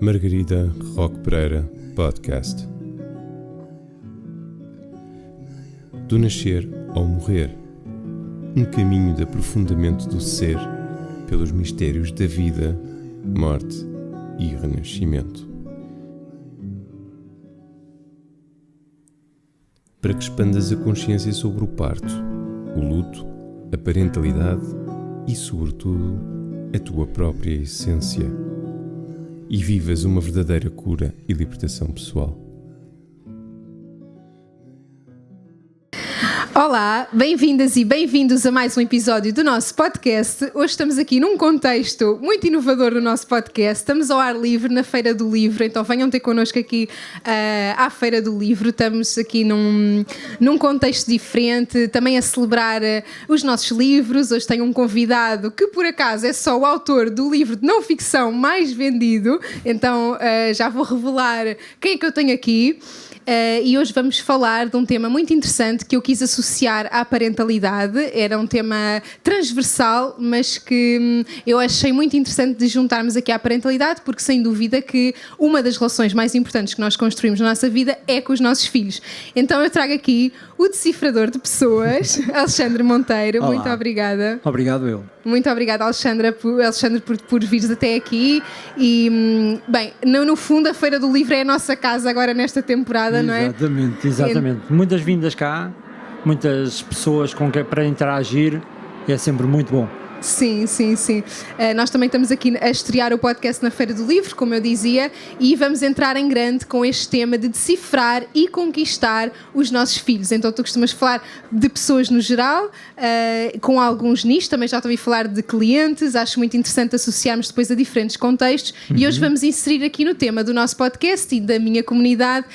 Margarida Roque Pereira Podcast. Do nascer ao morrer, um caminho de aprofundamento do ser pelos mistérios da vida, morte e renascimento. Para que expandas a consciência sobre o parto, o luto, a parentalidade e, sobretudo, a tua própria essência, e vivas uma verdadeira cura e libertação pessoal. Olá, bem-vindas e bem-vindos a mais um episódio do nosso podcast. Hoje estamos aqui num contexto muito inovador do nosso podcast. Estamos ao ar livre na Feira do Livro, então venham ter connosco aqui à Feira do Livro. Estamos aqui num contexto diferente, também a celebrar os nossos livros. Hoje tenho um convidado que por acaso é só o autor do livro de não ficção mais vendido, então já vou revelar quem é que eu tenho aqui. E hoje vamos falar de um tema muito interessante que eu quis associar à parentalidade. Era um tema transversal, mas que eu achei muito interessante de juntarmos aqui à parentalidade, porque sem dúvida que uma das relações mais importantes que nós construímos na nossa vida é com os nossos filhos. Então eu trago aqui o decifrador de pessoas, Alexandre Monteiro. Olá. Muito obrigada. Obrigado eu. Muito obrigada, Alexandre, por vires até aqui. E, bem, no fundo, a Feira do Livro é a nossa casa agora nesta temporada, não é? Exatamente. Muitas vindas cá, muitas pessoas para interagir, é sempre muito bom. Sim. Nós também estamos aqui a estrear o podcast na Feira do Livro, como eu dizia, e vamos entrar em grande com este tema de decifrar e conquistar os nossos filhos. Então tu costumas falar de pessoas no geral, com alguns nichos, também já te ouvi falar de clientes, acho muito interessante associarmos depois a diferentes contextos, e hoje vamos inserir aqui no tema do nosso podcast e da minha comunidade,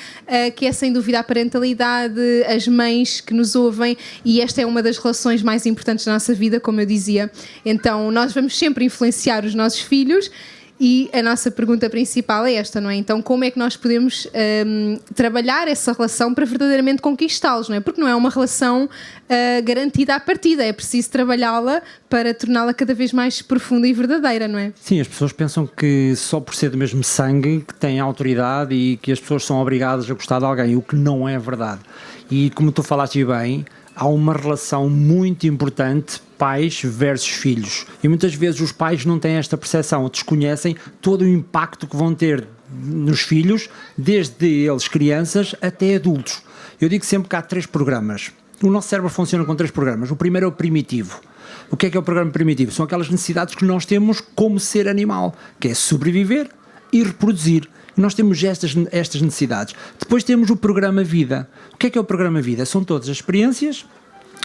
que é sem dúvida a parentalidade, as mães que nos ouvem, e esta é uma das relações mais importantes da nossa vida, como eu dizia. Então, nós vamos sempre influenciar os nossos filhos e a nossa pergunta principal é esta, não é? Então, como é que nós podemos trabalhar essa relação para verdadeiramente conquistá-los, não é? Porque não é uma relação garantida à partida, é preciso trabalhá-la para torná-la cada vez mais profunda e verdadeira, não é? Sim, as pessoas pensam que só por ser do mesmo sangue que têm autoridade e que as pessoas são obrigadas a gostar de alguém, o que não é verdade. E como tu falaste bem, há uma relação muito importante pais versus filhos, e muitas vezes os pais não têm esta percepção, desconhecem todo o impacto que vão ter nos filhos, desde eles crianças até adultos. Eu digo sempre que há 3 programas. O nosso cérebro funciona com 3 programas. O primeiro é o primitivo. O que é o programa primitivo? São aquelas necessidades que nós temos como ser animal, que é sobreviver e reproduzir. E nós temos estas necessidades. Depois temos o programa vida. O que é o programa vida? São todas as experiências,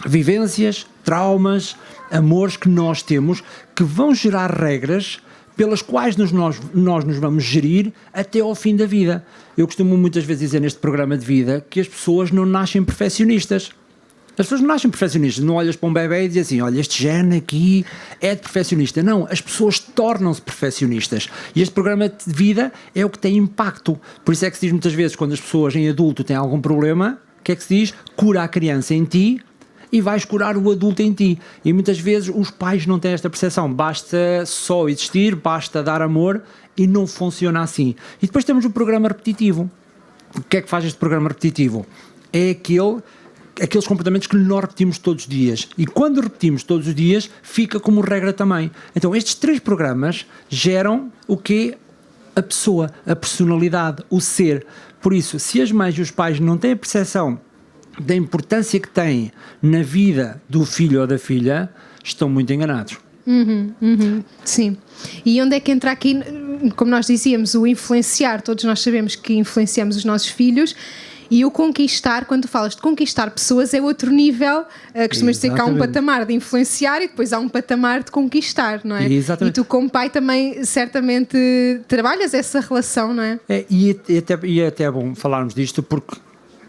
vivências, traumas, amores que nós temos, que vão gerar regras pelas quais nós nos vamos gerir até ao fim da vida. Eu costumo muitas vezes dizer neste programa de vida que as pessoas não nascem perfeccionistas. As pessoas não nascem perfeccionistas, não olhas para um bebê e dizes assim, olha, este gene aqui é de perfeccionista. Não, as pessoas tornam-se perfeccionistas. E este programa de vida é o que tem impacto. Por isso é que se diz muitas vezes, quando as pessoas em adulto têm algum problema, o que é que se diz? Cura a criança em ti e vais curar o adulto em ti. E muitas vezes os pais não têm esta percepção. Basta só existir, basta dar amor, e não funciona assim. E depois temos o programa repetitivo. O que é que faz este programa repetitivo? É aqueles comportamentos que nós repetimos todos os dias, e quando repetimos todos os dias fica como regra também. Então estes 3 programas geram o que é a pessoa, a personalidade, o ser. Por isso, se as mães e os pais não têm a percepção da importância que têm na vida do filho ou da filha, estão muito enganados. Sim. E onde é que entra aqui, como nós dizíamos, o influenciar? Todos nós sabemos que influenciamos os nossos filhos. E o conquistar, quando tu falas de conquistar pessoas, é outro nível. Costumas dizer que há um patamar de influenciar e depois há um patamar de conquistar, não é? Exatamente. E tu, como pai, também certamente trabalhas essa relação, não é? E é até bom falarmos disto, porque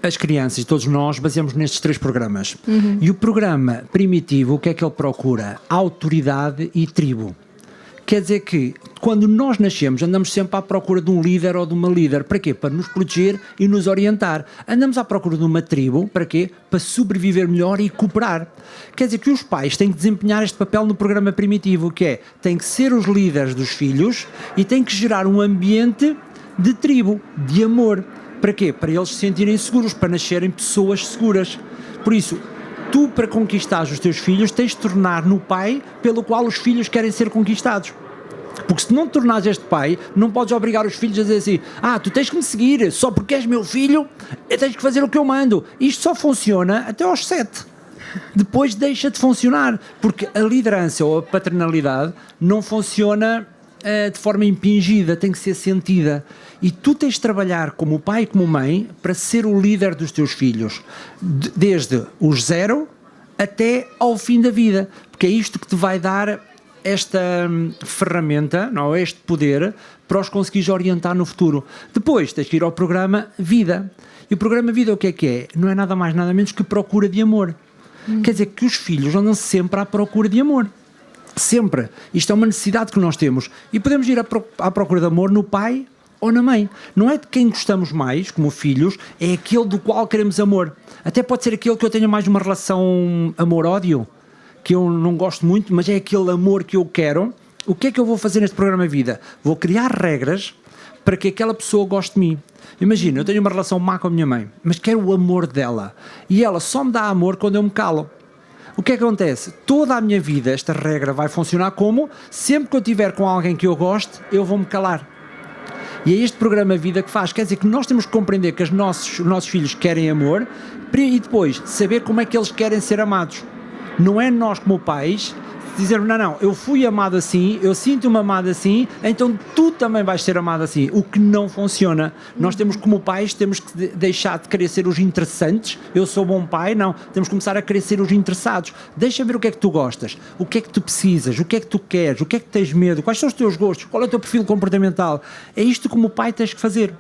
as crianças e todos nós baseamos nestes 3 programas. E o programa primitivo, o que é que ele procura? Autoridade e tribo. Quer dizer que, quando nós nascemos, andamos sempre à procura de um líder ou de uma líder. Para quê? Para nos proteger e nos orientar. Andamos à procura de uma tribo. Para quê? Para sobreviver melhor e cooperar. Quer dizer que os pais têm que desempenhar este papel no programa primitivo, que é, têm que ser os líderes dos filhos e têm que gerar um ambiente de tribo, de amor. Para quê? Para eles se sentirem seguros, para nascerem pessoas seguras. Por isso, tu, para conquistares os teus filhos, tens de tornar no pai pelo qual os filhos querem ser conquistados. Porque se não te tornares este pai, não podes obrigar os filhos a dizer assim: tu tens que me seguir, só porque és meu filho, tens que fazer o que eu mando. Isto só funciona até aos 7. Depois deixa de funcionar, porque a liderança ou a paternalidade não funciona de forma impingida, tem que ser sentida. E tu tens de trabalhar como pai e como mãe para ser o líder dos teus filhos, desde os 0 até ao fim da vida, porque é isto que te vai dar esta ferramenta, não, este poder, para os conseguires orientar no futuro. Depois tens que ir ao programa Vida. E o programa Vida o que é? Não é nada mais, nada menos que procura de amor. Quer dizer que os filhos andam sempre à procura de amor. Sempre. Isto é uma necessidade que nós temos. E podemos ir à procura de amor no pai ou na mãe. Não é de quem gostamos mais, como filhos, é aquele do qual queremos amor. Até pode ser aquele que eu tenha mais uma relação amor-ódio, que eu não gosto muito, mas é aquele amor que eu quero. O que é que eu vou fazer neste programa Vida? Vou criar regras para que aquela pessoa goste de mim. Imagina, eu tenho uma relação má com a minha mãe, mas quero o amor dela. E ela só me dá amor quando eu me calo. O que é que acontece? Toda a minha vida esta regra vai funcionar como: sempre que eu estiver com alguém que eu goste, eu vou-me calar. E é este programa Vida que faz. Quer dizer que nós temos que compreender que os nossos filhos querem amor e depois saber como é que eles querem ser amados. Não é nós como pais dizer: não, eu fui amado assim, eu sinto-me amado assim, então tu também vais ser amado assim. O que não funciona. Nós temos, como pais, temos que deixar de querer ser os interessantes. Eu sou bom pai, não. Temos que começar a querer ser os interessados. Deixa ver o que é que tu gostas, o que é que tu precisas, o que é que tu queres, o que é que tens medo, quais são os teus gostos, qual é o teu perfil comportamental. É isto como pai tens que fazer.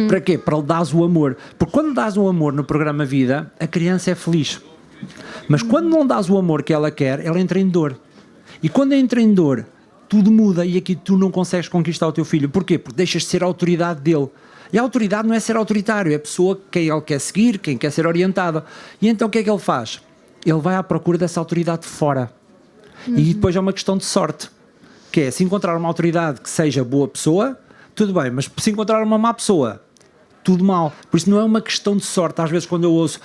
Para quê? Para lhe dares o amor. Porque quando dás o amor no programa Vida, a criança é feliz. Mas quando não dás o amor que ela quer, ela entra em dor. E quando entra em dor, tudo muda e aqui tu não consegues conquistar o teu filho. Porquê? Porque deixas de ser a autoridade dele. E a autoridade não é ser autoritário, é a pessoa quem ele quer seguir, quem quer ser orientado. E então o que é que ele faz? Ele vai à procura dessa autoridade fora. E depois é uma questão de sorte. Que é, se encontrar uma autoridade que seja boa pessoa, tudo bem, mas se encontrar uma má pessoa, tudo mal. Por isso não é uma questão de sorte. Às vezes quando eu ouço: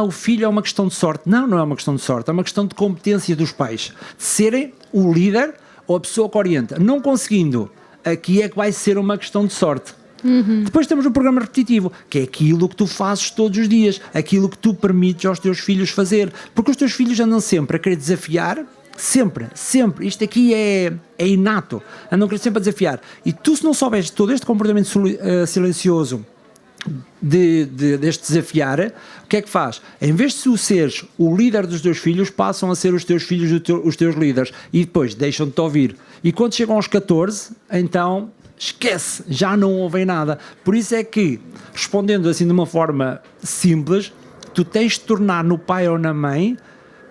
o filho é uma questão de sorte. Não, não é uma questão de sorte. É uma questão de competência dos pais. De serem o líder ou a pessoa que orienta. Não conseguindo, aqui é que vai ser uma questão de sorte. Depois temos um programa repetitivo, que é aquilo que tu fazes todos os dias. Aquilo que tu permites aos teus filhos fazer. Porque os teus filhos andam sempre a querer desafiar. Sempre, sempre. Isto aqui é inato. Andam a querer sempre a desafiar. E tu, se não souberes todo este comportamento silencioso deste desafiar, o que é que faz? Em vez de tu seres o líder dos teus filhos, passam a ser os teus filhos os teus líderes e depois deixam-te ouvir. E quando chegam aos 14, então esquece, já não ouvem nada. Por isso é que, respondendo assim de uma forma simples, tu tens de tornar no pai ou na mãe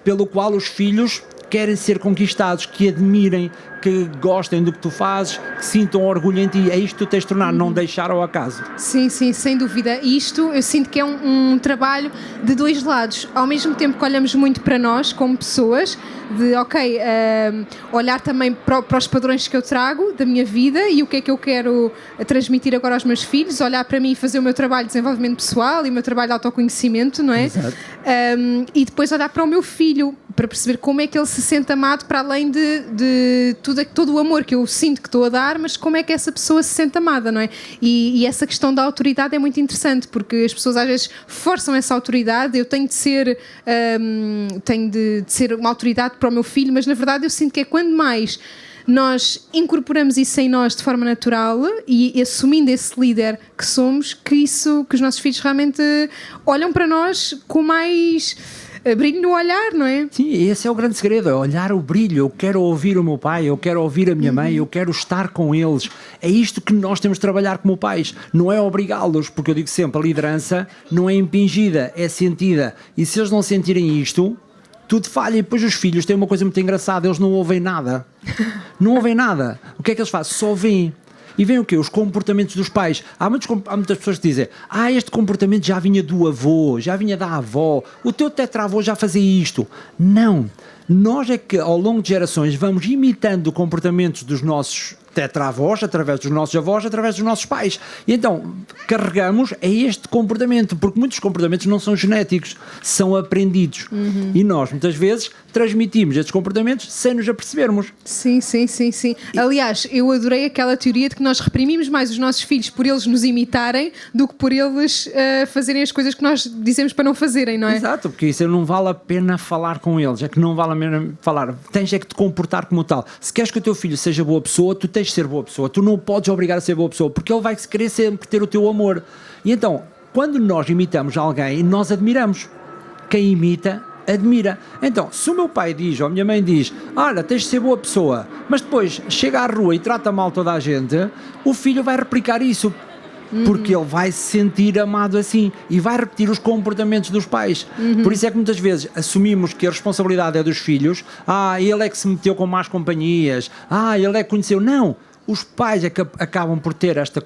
pelo qual os filhos querem ser conquistados, que admirem, que gostem do que tu fazes, que sintam orgulho em ti. É isto que tu tens de tornar, não deixar ao acaso. Sim, sim, sem dúvida. E isto eu sinto que é um trabalho de dois lados. Ao mesmo tempo que olhamos muito para nós como pessoas, de olhar também para os padrões que eu trago da minha vida e o que é que eu quero transmitir agora aos meus filhos, olhar para mim e fazer o meu trabalho de desenvolvimento pessoal e o meu trabalho de autoconhecimento, não é? Exato. E depois olhar para o meu filho, para perceber como é que ele se sente amado, para além de todo o amor que eu sinto que estou a dar, mas como é que essa pessoa se sente amada, não é? E essa questão da autoridade é muito interessante, porque as pessoas às vezes forçam essa autoridade. Eu tenho de ser uma autoridade para o meu filho, mas na verdade eu sinto que é quando mais nós incorporamos isso em nós de forma natural e assumindo esse líder que somos, que os nossos filhos realmente olham para nós com mais brilho no olhar, não é? Sim, esse é o grande segredo, é olhar o brilho. Eu quero ouvir o meu pai, eu quero ouvir a minha mãe, eu quero estar com eles. É isto que nós temos de trabalhar como pais, não é obrigá-los, porque eu digo sempre, a liderança não é impingida, é sentida. E se eles não sentirem isto, tudo falha. E depois os filhos têm uma coisa muito engraçada, eles não ouvem nada. Não ouvem nada. O que é que eles fazem? Só veem. E veem o quê? Os comportamentos dos pais. Há muitas pessoas que dizem: este comportamento já vinha do avô, já vinha da avó, o teu tetravô já fazia isto. Não. Nós é que ao longo de gerações vamos imitando comportamentos dos nossos tetravós, através dos nossos avós, através dos nossos pais. E então carregamos a este comportamento, porque muitos comportamentos não são genéticos, são aprendidos. E nós muitas vezes transmitimos estes comportamentos sem nos apercebermos. Sim. Aliás, eu adorei aquela teoria de que nós reprimimos mais os nossos filhos por eles nos imitarem do que por eles fazerem as coisas que nós dizemos para não fazerem, não é? Exato, porque isso não vale a pena falar com eles, é que não vale a pena falar, tens é que te comportar como tal. Se queres que o teu filho seja boa pessoa, tu tens de ser boa pessoa, tu não o podes obrigar a ser boa pessoa, porque ele vai querer sempre ter o teu amor. E então, quando nós imitamos alguém, nós admiramos. Quem imita, admira. Então, se o meu pai diz, ou a minha mãe diz, olha, tens de ser boa pessoa, mas depois chega à rua e trata mal toda a gente, o filho vai replicar isso. Porque ele vai se sentir amado assim e vai repetir os comportamentos dos pais. Por isso é que muitas vezes assumimos que a responsabilidade é dos filhos. Ele é que se meteu com más companhias. Ele é que conheceu. Não, os pais é que acabam por ter esta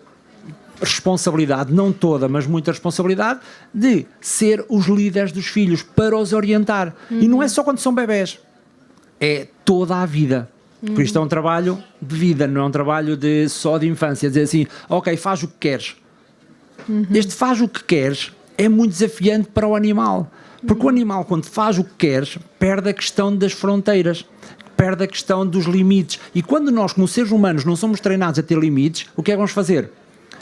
responsabilidade, não toda, mas muita responsabilidade, de ser os líderes dos filhos, para os orientar. E não é só quando são bebés, é toda a vida. Porque isto é um trabalho de vida, não é um trabalho só de infância. Dizer assim, ok, faz o que queres. Este faz o que queres é muito desafiante para o animal. Porque o animal, quando faz o que queres, perde a questão das fronteiras, perde a questão dos limites. E quando nós, como seres humanos, não somos treinados a ter limites, o que é que vamos fazer?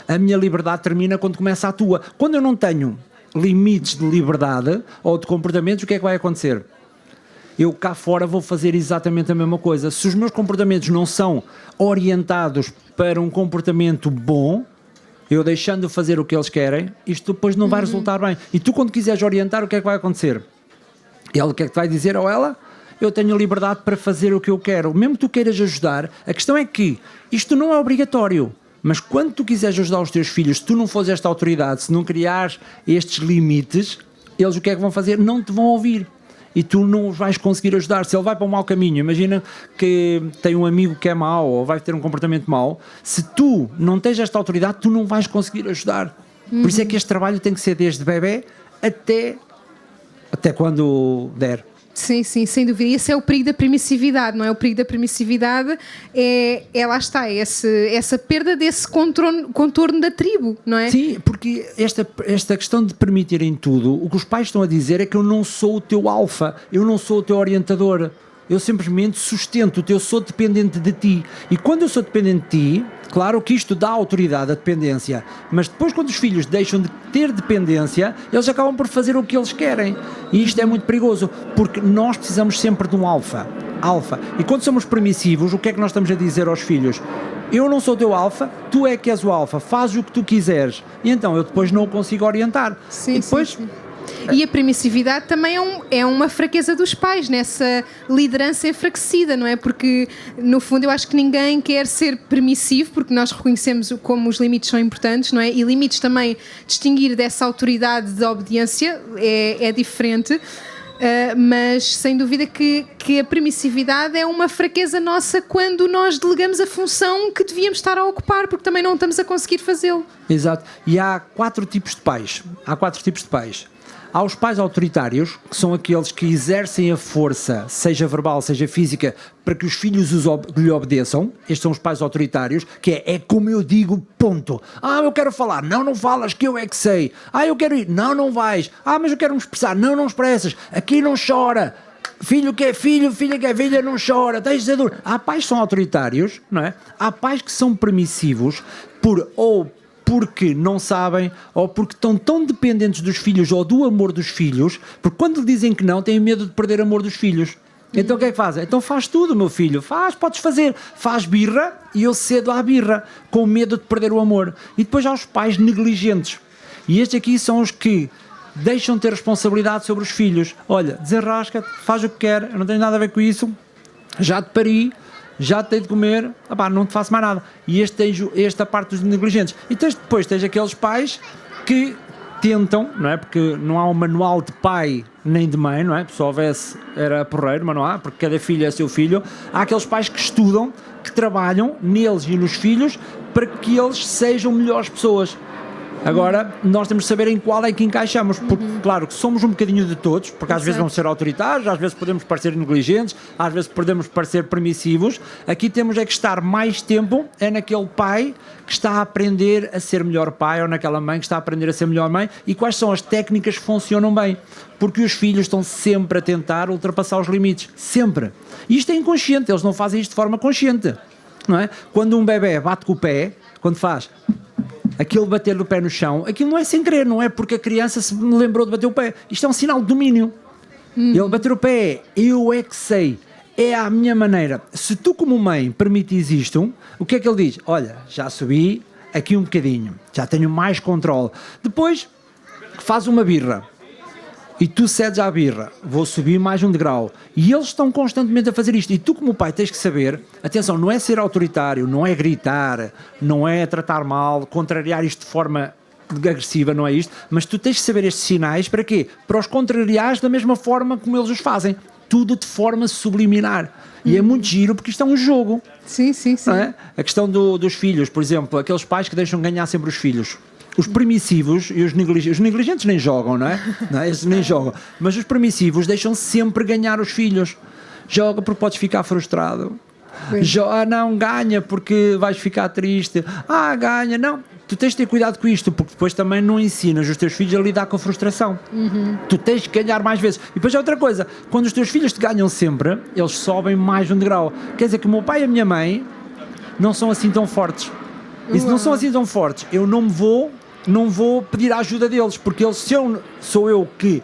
A minha liberdade termina quando começa a tua. Quando eu não tenho limites de liberdade ou de comportamentos, o que é que vai acontecer? Eu cá fora vou fazer exatamente a mesma coisa. Se os meus comportamentos não são orientados para um comportamento bom, eu deixando de fazer o que eles querem, isto depois não vai resultar bem. E tu, quando quiseres orientar, o que é que vai acontecer? Ele, o que é que te vai dizer ou ela? Eu tenho liberdade para fazer o que eu quero. Mesmo que tu queiras ajudar, a questão é que isto não é obrigatório. Mas quando tu quiseres ajudar os teus filhos, se tu não fores esta autoridade, se não criares estes limites, eles o que é que vão fazer? Não te vão ouvir. E tu não os vais conseguir ajudar. Se ele vai para um mau caminho, imagina que tem um amigo que é mau ou vai ter um comportamento mau, se tu não tens esta autoridade, tu não vais conseguir ajudar. Por isso é que este trabalho tem que ser desde bebê até quando der. Sim, sem dúvida. Esse é o perigo da permissividade, não é? O perigo da permissividade lá está, essa perda desse contorno da tribo, não é? Sim, porque esta questão de permitirem tudo, o que os pais estão a dizer é que eu não sou o teu alfa, eu não sou o teu orientador, eu simplesmente sustento-te, eu sou dependente de ti. E quando eu sou dependente de ti, claro que isto dá autoridade à dependência, mas depois quando os filhos deixam de ter dependência, eles acabam por fazer o que eles querem. E isto é muito perigoso, porque nós precisamos sempre de um alfa. E quando somos permissivos, o que é que nós estamos a dizer aos filhos? Eu não sou o teu alfa, tu é que és o alfa, faz o que tu quiseres. E então eu depois não o consigo orientar. Sim, e depois... sim. E a permissividade também é uma fraqueza dos pais, nessa liderança enfraquecida, não é? Porque, no fundo, eu acho que ninguém quer ser permissivo, porque nós reconhecemos como os limites são importantes, não é? E limites também, distinguir dessa autoridade de obediência é diferente. Mas sem dúvida que a permissividade é uma fraqueza nossa quando nós delegamos a função que devíamos estar a ocupar, porque também não estamos a conseguir fazê-lo. Exato. E há 4 tipos de pais. Há os pais autoritários, que são aqueles que exercem a força, seja verbal, seja física, para que os filhos lhe obedeçam. Estes são os pais autoritários, que é como eu digo, ponto. Eu quero falar, não falas, que eu é que sei. Eu quero ir, não vais. Mas eu quero me expressar, não expressas. Aqui não chora. Filho que é filho, filha que é filha, não chora. Tens de ser duro. Há pais que são autoritários, não é? Há pais que são permissivos porque não sabem, ou porque estão tão dependentes dos filhos ou do amor dos filhos, porque quando lhe dizem que não, têm medo de perder o amor dos filhos. Então o que é que fazem? Então faz tudo, meu filho, podes fazer. Faz birra e eu cedo à birra, com medo de perder o amor. E depois há os pais negligentes. E estes aqui são os que deixam de ter responsabilidade sobre os filhos. Olha, desenrasca-te, faz o que quer, eu não tenho nada a ver com isso, já te pari, já te dei de comer, não te faço mais nada. E esta parte dos negligentes. E depois tens aqueles pais que tentam, não é? Porque não há um manual de pai nem de mãe, não é? Se houvesse, era porreiro, mas não há, porque cada filho é seu filho. Há aqueles pais que estudam, que trabalham neles e nos filhos para que eles sejam melhores pessoas. Agora, nós temos de saber em qual é que encaixamos, porque, claro, que somos um bocadinho de todos, porque às vezes vamos ser autoritários, às vezes podemos parecer negligentes, às vezes podemos parecer permissivos. Aqui temos é que estar mais tempo naquele pai que está a aprender a ser melhor pai, ou naquela mãe que está a aprender a ser melhor mãe, e quais são as técnicas que funcionam bem. Porque os filhos estão sempre a tentar ultrapassar os limites, sempre. E isto é inconsciente, eles não fazem isto de forma consciente, não é? Quando um bebê bate com o pé, quando faz aquele bater do pé no chão, aquilo não é sem querer, não é porque a criança se lembrou de bater o pé. Isto é um sinal de domínio. Ele bater o pé, eu é que sei, é à minha maneira. Se tu como mãe permites isto, o que é que ele diz? Olha, já subi aqui um bocadinho, já tenho mais controle. Depois faz uma birra e tu cedes à birra, vou subir mais um degrau. E eles estão constantemente a fazer isto. E tu como pai tens que saber, atenção, não é ser autoritário, não é gritar, não é tratar mal, contrariar isto de forma agressiva, não é isto, mas tu tens que saber estes sinais para quê? Para os contrariares da mesma forma como eles os fazem. Tudo de forma subliminar. E é muito giro porque isto é um jogo. Sim, sim, sim. Não é? A questão dos filhos, por exemplo, aqueles pais que deixam ganhar sempre os filhos. Os permissivos e os negligentes nem jogam, não é? Não, eles nem jogam. Mas os permissivos deixam sempre ganhar os filhos. Joga porque podes ficar frustrado. Não, ganha porque vais ficar triste. Ganha, não. Tu tens de ter cuidado com isto, porque depois também não ensinas os teus filhos a lidar com a frustração. Tu tens que ganhar mais vezes. E depois é outra coisa, quando os teus filhos te ganham sempre, eles sobem mais um degrau. Quer dizer que o meu pai e a minha mãe não são assim tão fortes. E se não são assim tão fortes, eu não vou pedir a ajuda deles, porque eles, se eu sou eu que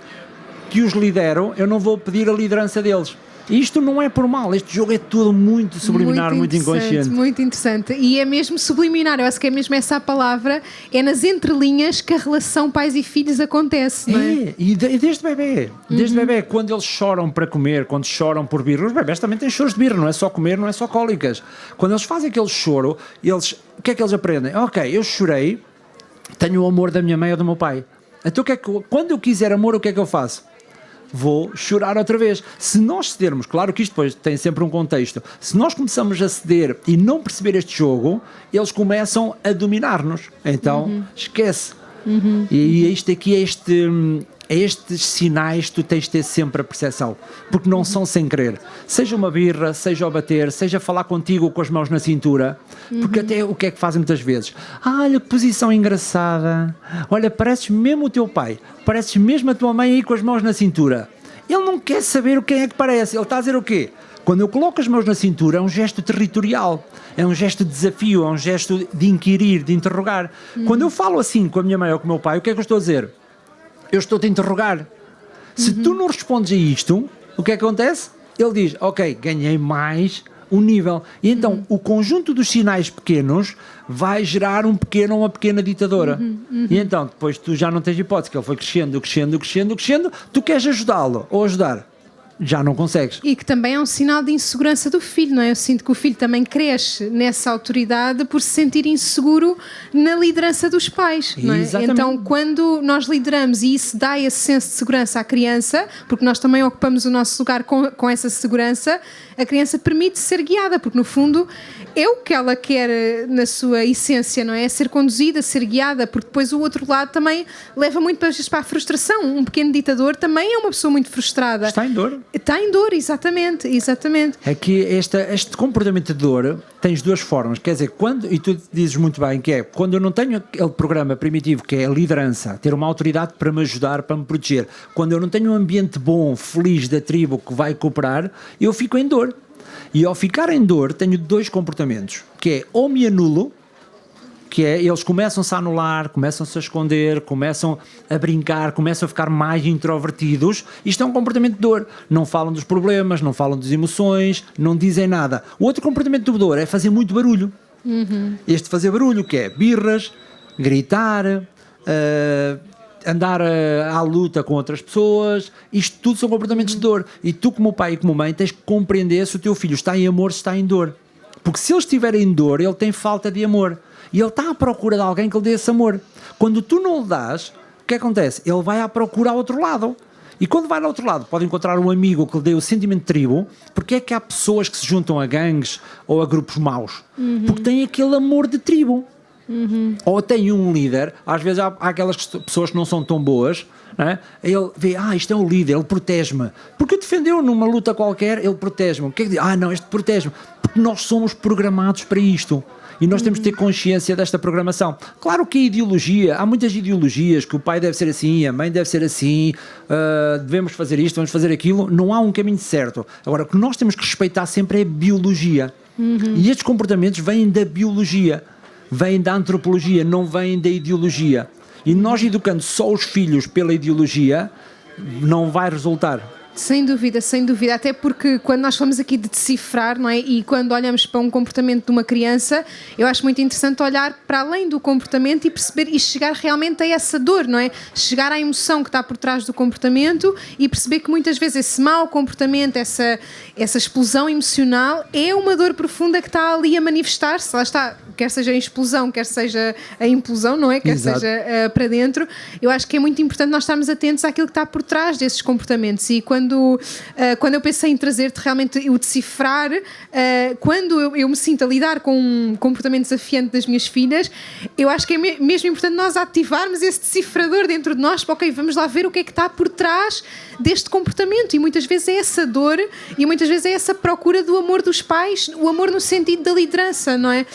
os lidero, eu não vou pedir a liderança deles. E isto não é por mal, este jogo é tudo muito subliminar, muito inconsciente. Muito interessante. E é mesmo subliminar, eu acho que é mesmo essa a palavra, é nas entrelinhas que a relação pais e filhos acontece, não é? E desde bebê, quando eles choram para comer, quando choram por birra, os bebés também têm choros de birra, não é só comer, não é só cólicas. Quando eles fazem aquele choro, o que é que eles aprendem? Ok, eu chorei, tenho o amor da minha mãe ou do meu pai. Então quando eu quiser amor, o que é que eu faço? Vou chorar outra vez. Se nós cedermos, claro que isto depois tem sempre um contexto, se nós começamos a ceder e não perceber este jogo, eles começam a dominar-nos. Então, esquece. E isto aqui é estes sinais que tu tens de ter sempre a percepção, porque não são sem querer. Seja uma birra, seja o bater, seja falar contigo com as mãos na cintura, porque até o que é que fazem muitas vezes? Olha que posição engraçada, olha, pareces mesmo o teu pai, pareces mesmo a tua mãe aí com as mãos na cintura. Ele não quer saber quem é que parece, ele está a dizer o quê? Quando eu coloco as mãos na cintura é um gesto territorial, é um gesto de desafio, é um gesto de inquirir, de interrogar. Quando eu falo assim com a minha mãe ou com o meu pai, o que é que eu estou a dizer? Eu estou-te a interrogar. Se tu não respondes a isto, o que é que acontece? Ele diz, ok, ganhei mais um nível. E então o conjunto dos sinais pequenos vai gerar uma pequena ditadora. E então depois tu já não tens hipótese, que ele foi crescendo, tu queres ajudá-lo ou ajudar. Já não consegues. E que também é um sinal de insegurança do filho, não é? Eu sinto que o filho também cresce nessa autoridade por se sentir inseguro na liderança dos pais, não é? Então, quando nós lideramos e isso dá esse senso de segurança à criança, porque nós também ocupamos o nosso lugar com essa segurança, a criança permite ser guiada, porque no fundo é o que ela quer na sua essência, não é? Ser conduzida, ser guiada, porque depois o outro lado também leva muito para a frustração. Um pequeno ditador também é uma pessoa muito frustrada. Está em dor. Está em dor, exatamente. É que este comportamento de dor tens duas formas, quer dizer, e tu dizes muito bem que é, quando eu não tenho aquele programa primitivo que é a liderança, ter uma autoridade para me ajudar, para me proteger, quando eu não tenho um ambiente bom, feliz da tribo que vai cooperar, eu fico em dor. E ao ficar em dor tenho dois comportamentos, que é ou me anulo, que é eles começam-se a anular, começam-se a esconder, começam a brincar, começam a ficar mais introvertidos. Isto é um comportamento de dor. Não falam dos problemas, não falam das emoções, não dizem nada. O outro comportamento de dor é fazer muito barulho. Este fazer barulho, que é birras, gritar, andar à luta com outras pessoas, isto tudo são comportamentos de dor. E tu, como pai e como mãe, tens que compreender se o teu filho está em amor, se está em dor. Porque se ele estiver em dor, ele tem falta de amor. E ele está à procura de alguém que lhe dê esse amor. Quando tu não lhe dás, o que acontece? Ele vai à procura ao outro lado. E quando vai ao outro lado, pode encontrar um amigo que lhe dê o sentimento de tribo. Porque é que há pessoas que se juntam a gangues ou a grupos maus? Porque têm aquele amor de tribo. Ou tem um líder, às vezes há aquelas pessoas que não são tão boas, não é? Ele vê, isto é o líder, ele protege-me. Porque defendeu numa luta qualquer, ele protege-me. O que é que diz? Não, este protege-me. Porque nós somos programados para isto. E nós temos de ter consciência desta programação. Claro que a ideologia, há muitas ideologias, que o pai deve ser assim, a mãe deve ser assim, devemos fazer isto, vamos fazer aquilo. Não há um caminho certo. Agora, o que nós temos que respeitar sempre é a biologia. E estes comportamentos vêm da biologia. Vêm da antropologia, não vêm da ideologia. E nós educando só os filhos pela ideologia, não vai resultar. Sem dúvida, até porque quando nós falamos aqui de decifrar, não é? E quando olhamos para um comportamento de uma criança, eu acho muito interessante olhar para além do comportamento e perceber e chegar realmente a essa dor, não é? Chegar à emoção que está por trás do comportamento e perceber que muitas vezes esse mau comportamento, essa explosão emocional é uma dor profunda que está ali a manifestar-se, lá está, quer seja a explosão, quer seja a implosão, não é? Quer Exato. seja para dentro. Eu acho que é muito importante nós estarmos atentos àquilo que está por trás desses comportamentos e quando eu pensei em trazer-te realmente o decifrar, quando eu me sinto a lidar com um comportamento desafiante das minhas filhas, eu acho que é mesmo importante nós ativarmos esse decifrador dentro de nós, ok, vamos lá ver o que é que está por trás deste comportamento, e muitas vezes é essa dor e muitas vezes é essa procura do amor dos pais, o amor no sentido da liderança, não é?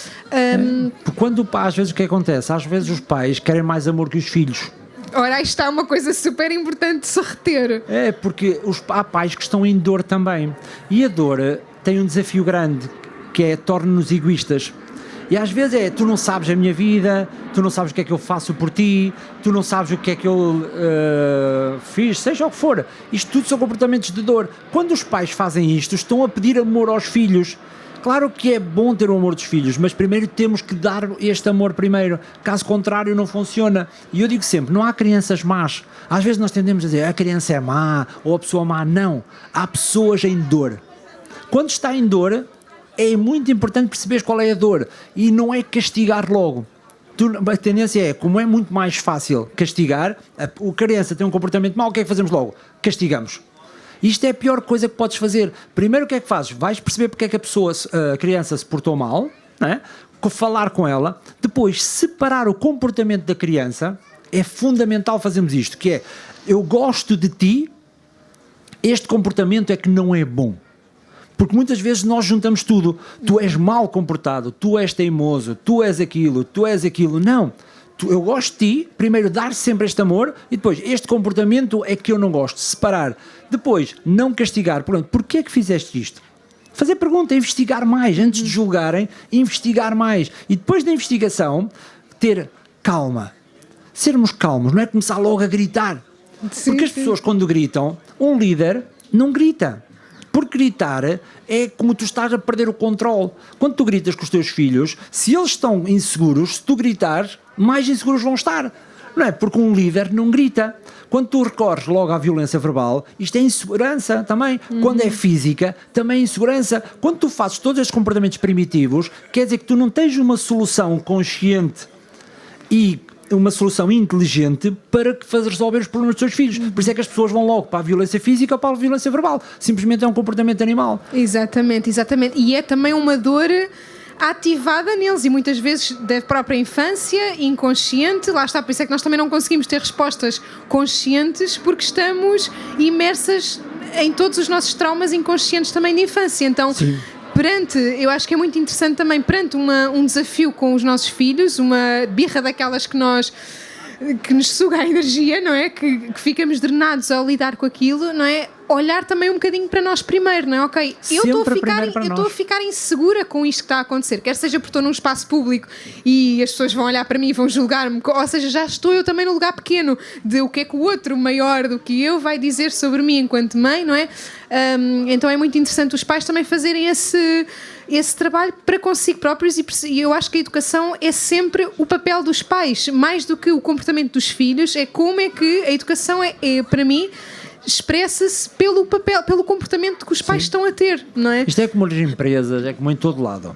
Quando, às vezes o que acontece? Às vezes os pais querem mais amor que os filhos. Ora, aí está uma coisa super importante de se reter. É, porque há pais que estão em dor também. E a dor tem um desafio grande, que é torna-nos egoístas. E às vezes tu não sabes a minha vida, tu não sabes o que é que eu faço por ti, tu não sabes o que é que eu fiz, seja o que for. Isto tudo são comportamentos de dor. Quando os pais fazem isto, estão a pedir amor aos filhos. Claro que é bom ter o amor dos filhos, mas primeiro temos que dar este amor primeiro, caso contrário não funciona. E eu digo sempre, não há crianças más. Às vezes nós tendemos a dizer, a criança é má, ou a pessoa má. Não, há pessoas em dor. Quando está em dor, é muito importante perceber qual é a dor, e não é castigar logo. A tendência é, como é muito mais fácil castigar, a criança tem um comportamento mau, o que é que fazemos logo? Castigamos. Isto é a pior coisa que podes fazer. Primeiro, o que é que fazes? Vais perceber porque é que a criança se portou mal, não é? Falar com ela. Depois, separar o comportamento da criança. É fundamental fazermos isto, que é, eu gosto de ti, este comportamento é que não é bom. Porque muitas vezes nós juntamos tudo. Tu és mal comportado, tu és teimoso, tu és aquilo. Não. Eu gosto de ti, primeiro dar sempre este amor e depois este comportamento é que eu não gosto, separar. Depois, não castigar. Porquê é que fizeste isto? Fazer pergunta, investigar mais, antes de julgarem, investigar mais. E depois da investigação, ter calma. Sermos calmos, não é começar logo a gritar. Sim, porque as pessoas quando gritam, um líder não grita. Porque gritar é como tu estás a perder o controle. Quando tu gritas com os teus filhos, se eles estão inseguros, se tu gritares, mais inseguros vão estar. Não é? Porque um líder não grita. Quando tu recorres logo à violência verbal, isto é insegurança também. Quando é física, também é insegurança. Quando tu fazes todos estes comportamentos primitivos, quer dizer que tu não tens uma solução consciente e uma solução inteligente para resolver os problemas dos seus filhos. Por isso é que as pessoas vão logo para a violência física ou para a violência verbal. Simplesmente é um comportamento animal. Exatamente. E é também uma dor ativada neles e muitas vezes da própria infância, inconsciente, lá está, por isso é que nós também não conseguimos ter respostas conscientes porque estamos imersas em todos os nossos traumas inconscientes também de infância. Então, eu acho que é muito interessante também, perante um desafio com os nossos filhos, uma birra daquelas que nos suga a energia, não é? Que ficamos drenados ao lidar com aquilo, não é? Olhar também um bocadinho para nós primeiro, não é? Ok, eu estou a ficar insegura com isto que está a acontecer, quer seja porque estou num espaço público e as pessoas vão olhar para mim e vão julgar-me, ou seja, já estou eu também no lugar pequeno de o que é que o outro maior do que eu vai dizer sobre mim enquanto mãe, não é? Então é muito interessante os pais também fazerem esse trabalho para consigo próprios e eu acho que a educação é sempre o papel dos pais, mais do que o comportamento dos filhos, é como é que a educação é para mim, expressa-se pelo comportamento que os pais estão a ter, não é? Isto é como nas empresas, é como em todo lado.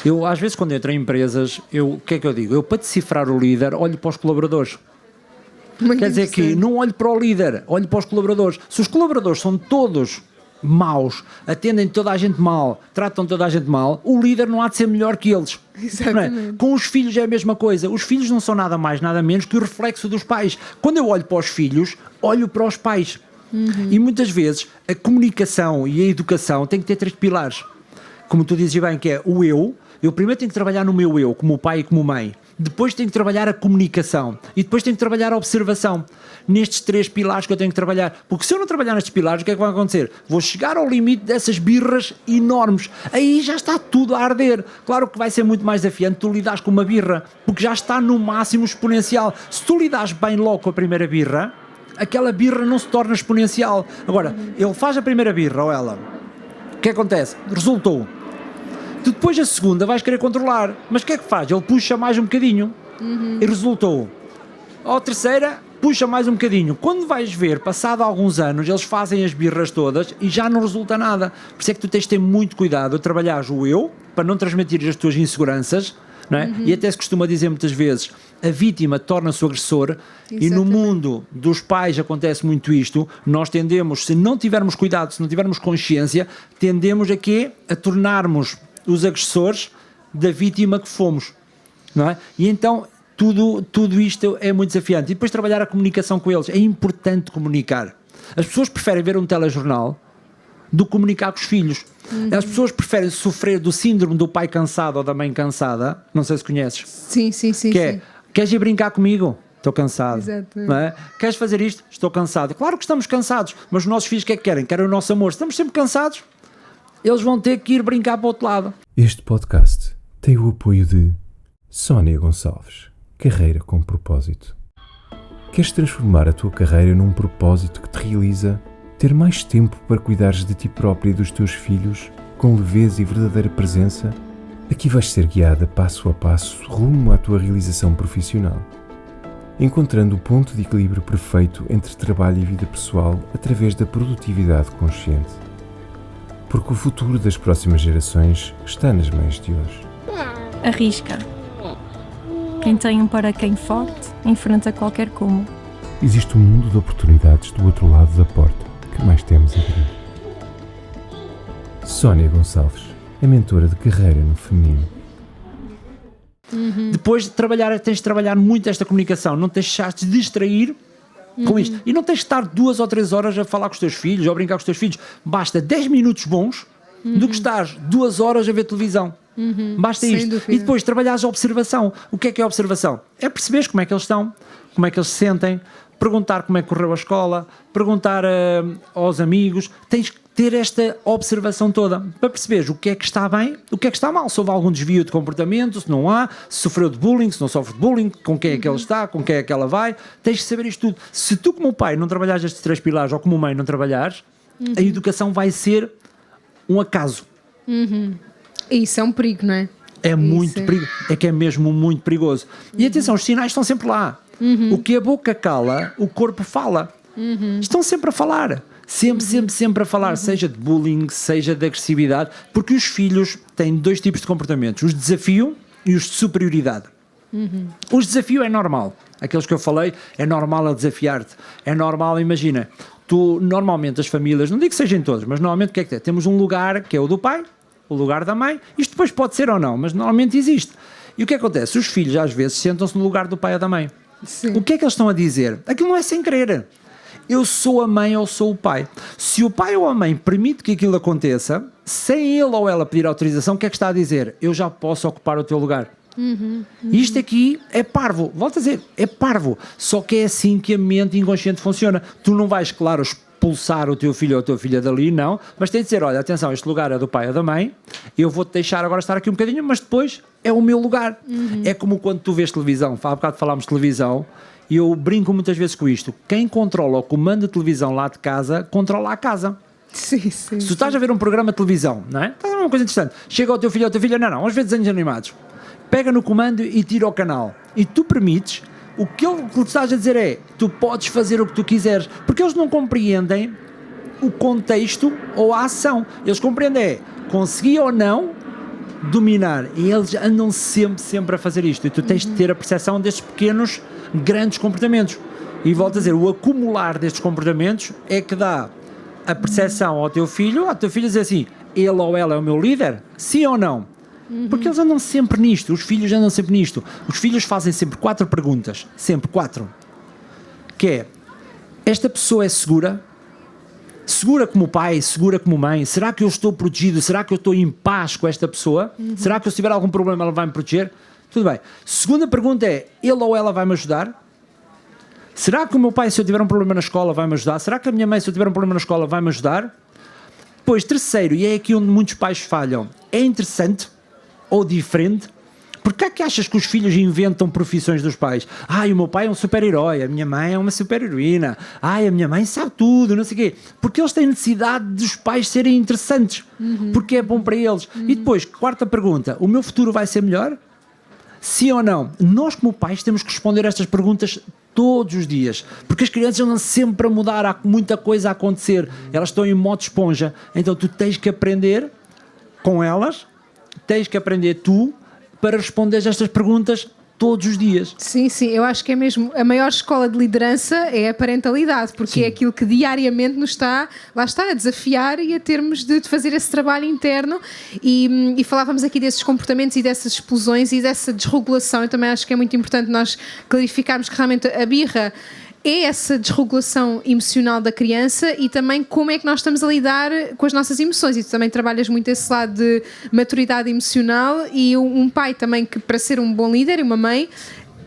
Eu, às vezes, quando entro em empresas, o que é que eu digo? Eu, para decifrar o líder, olho para os colaboradores. Quer dizer que não olho para o líder, olho para os colaboradores. Se os colaboradores são todos maus, atendem toda a gente mal, tratam toda a gente mal, o líder não há de ser melhor que eles. Exatamente. Não é? Com os filhos é a mesma coisa. Os filhos não são nada mais, nada menos que o reflexo dos pais. Quando eu olho para os filhos, olho para os pais. E muitas vezes a comunicação e a educação têm que ter 3 pilares. Como tu dizes bem, que é o eu primeiro tenho que trabalhar no meu eu, como pai e como mãe. Depois tenho que trabalhar a comunicação e depois tenho que trabalhar a observação. Nestes 3 pilares que eu tenho que trabalhar. Porque se eu não trabalhar nestes pilares, o que é que vai acontecer? Vou chegar ao limite dessas birras enormes. Aí já está tudo a arder. Claro que vai ser muito mais desafiante tu lidares com uma birra, porque já está no máximo exponencial. Se tu lidares bem logo com a primeira birra, aquela birra não se torna exponencial. Agora, ele faz a primeira birra, ou ela. O que acontece? Resultou. Tu depois a segunda vais querer controlar. Mas o que é que faz? Ele puxa mais um bocadinho. E resultou. A terceira, puxa mais um bocadinho. Quando vais ver, passado alguns anos, eles fazem as birras todas e já não resulta nada. Por isso é que tu tens de ter muito cuidado a trabalhar o eu, para não transmitir as tuas inseguranças, não é? E até se costuma dizer muitas vezes, a vítima torna-se o agressor. Exatamente. E no mundo dos pais acontece muito isto. Nós tendemos, se não tivermos cuidado, se não tivermos consciência, tendemos a quê? A tornarmos os agressores da vítima que fomos, não é? E então tudo isto é muito desafiante. E depois trabalhar a comunicação com eles. É importante comunicar. As pessoas preferem ver um telejornal do que comunicar com os filhos. As pessoas preferem sofrer do síndrome do pai cansado ou da mãe cansada. Não sei se conheces. Sim. Que é, queres ir brincar comigo? Estou cansado. Não é? Queres fazer isto? Estou cansado. Claro que estamos cansados, mas os nossos filhos o que é que querem? Querem o nosso amor. Se estamos sempre cansados, eles vão ter que ir brincar para o outro lado. Este podcast tem o apoio de Sónia Gonçalves. Carreira com propósito. Queres transformar a tua carreira num propósito que te realiza ter mais tempo para cuidares de ti próprio e dos teus filhos com leveza e verdadeira presença? Aqui vais ser guiada passo a passo rumo à tua realização profissional, encontrando o ponto de equilíbrio perfeito entre trabalho e vida pessoal através da produtividade consciente. Porque o futuro das próximas gerações está nas mãos de hoje. Arrisca. Quem tem um paraquém forte enfrenta qualquer como. Existe um mundo de oportunidades do outro lado da porta que mais temos a abrir. Sónia Gonçalves é mentora de carreira no feminino. Depois de trabalhar, tens de trabalhar muito esta comunicação. Não tens de deixar-te distrair com isto. E não tens de estar 2 ou 3 horas a falar com os teus filhos ou a brincar com os teus filhos. Basta 10 minutos bons do que estás 2 horas a ver televisão. Basta isto. Dúvida. E depois trabalhares a observação. O que é a observação? É perceberes como é que eles estão, como é que eles se sentem, perguntar como é que correu a escola, perguntar aos amigos. Tens que ter esta observação toda para perceberes o que é que está bem, o que é que está mal, se houve algum desvio de comportamento, se não há, se sofreu de bullying, se não sofre de bullying, com quem é que ele está, com quem é que ela vai. Tens que saber isto tudo. Se tu como pai não trabalhares estes 3 pilares ou como mãe não trabalhares, a educação vai ser um acaso. Isso é um perigo, não é? É muito perigoso. É que é mesmo muito perigoso. E atenção, os sinais estão sempre lá. O que a boca cala, o corpo fala. Estão sempre a falar. Sempre a falar, seja de bullying, seja de agressividade, porque os filhos têm 2 tipos de comportamentos, os de desafio e os de superioridade. Os de desafio é normal, aqueles que eu falei, é normal a desafiar-te, é normal, imagina, tu, normalmente as famílias, não digo que sejam todas, mas normalmente o que é que tem? Temos um lugar que é o do pai, o lugar da mãe, isto depois pode ser ou não, mas normalmente existe. E o que acontece? Os filhos às vezes sentam-se no lugar do pai ou da mãe. Sim. O que é que eles estão a dizer? Aquilo não é sem querer. Eu sou a mãe ou sou o pai. Se o pai ou a mãe permite que aquilo aconteça, sem ele ou ela pedir autorização, o que é que está a dizer? Eu já posso ocupar o teu lugar. Isto aqui é parvo. Volto a dizer, é parvo. Só que é assim que a mente inconsciente funciona. Tu não vais, claro, expulsar o teu filho ou a tua filha dali, não. Mas tens de dizer, olha, atenção, este lugar é do pai ou da mãe. Eu vou-te deixar agora estar aqui um bocadinho, mas depois é o meu lugar. É como quando tu vês televisão. Há bocado falámos de televisão. E eu brinco muitas vezes com isto. Quem controla o comando de televisão lá de casa, controla a casa. Sim. Se tu estás a ver um programa de televisão, não é? Estás a ver uma coisa interessante. Chega ao teu filho ou a tua filha, não, vamos ver desenhos animados. Pega no comando e tira o canal. E tu permites, o que tu estás a dizer é, tu podes fazer o que tu quiseres. Porque eles não compreendem o contexto ou a ação. Eles compreendem conseguir ou não dominar. E eles andam sempre a fazer isto. E tu tens de ter a percepção destes pequenos grandes comportamentos. E volto a dizer, o acumular destes comportamentos é que dá a percepção ao teu filho dizer assim, ele ou ela é o meu líder? Sim ou não? Porque eles andam sempre nisto, os filhos andam sempre nisto. Os filhos fazem sempre 4 perguntas, sempre 4. Que é, esta pessoa é segura? Segura como pai, segura como mãe? Será que eu estou protegido? Será que eu estou em paz com esta pessoa? Será que se tiver algum problema ela vai me proteger? Tudo bem. Segunda pergunta é, ele ou ela vai me ajudar? Será que o meu pai, se eu tiver um problema na escola, vai me ajudar? Será que a minha mãe, se eu tiver um problema na escola, vai me ajudar? Depois, terceiro, e é aqui onde muitos pais falham, é interessante ou diferente? Porquê é que achas que os filhos inventam profissões dos pais? O meu pai é um super-herói, a minha mãe é uma super-heroína, a minha mãe sabe tudo, não sei o quê. Porque eles têm necessidade dos pais serem interessantes, porque é bom para eles. E depois, quarta pergunta, o meu futuro vai ser melhor? Sim ou não? Nós, como pais, temos que responder estas perguntas todos os dias, porque as crianças andam sempre a mudar, há muita coisa a acontecer, elas estão em modo esponja, então tu tens que aprender com elas, tens que aprender tu para responder a estas perguntas todos os dias. Sim, eu acho que é mesmo a maior escola de liderança é a parentalidade, porque é aquilo que diariamente nos está a desafiar e a termos de fazer esse trabalho interno e falávamos aqui desses comportamentos e dessas explosões e dessa desregulação. Eu também acho que é muito importante nós clarificarmos que realmente a birra é essa desregulação emocional da criança e também como é que nós estamos a lidar com as nossas emoções. E tu também trabalhas muito esse lado de maturidade emocional e um pai também que, para ser um bom líder e uma mãe,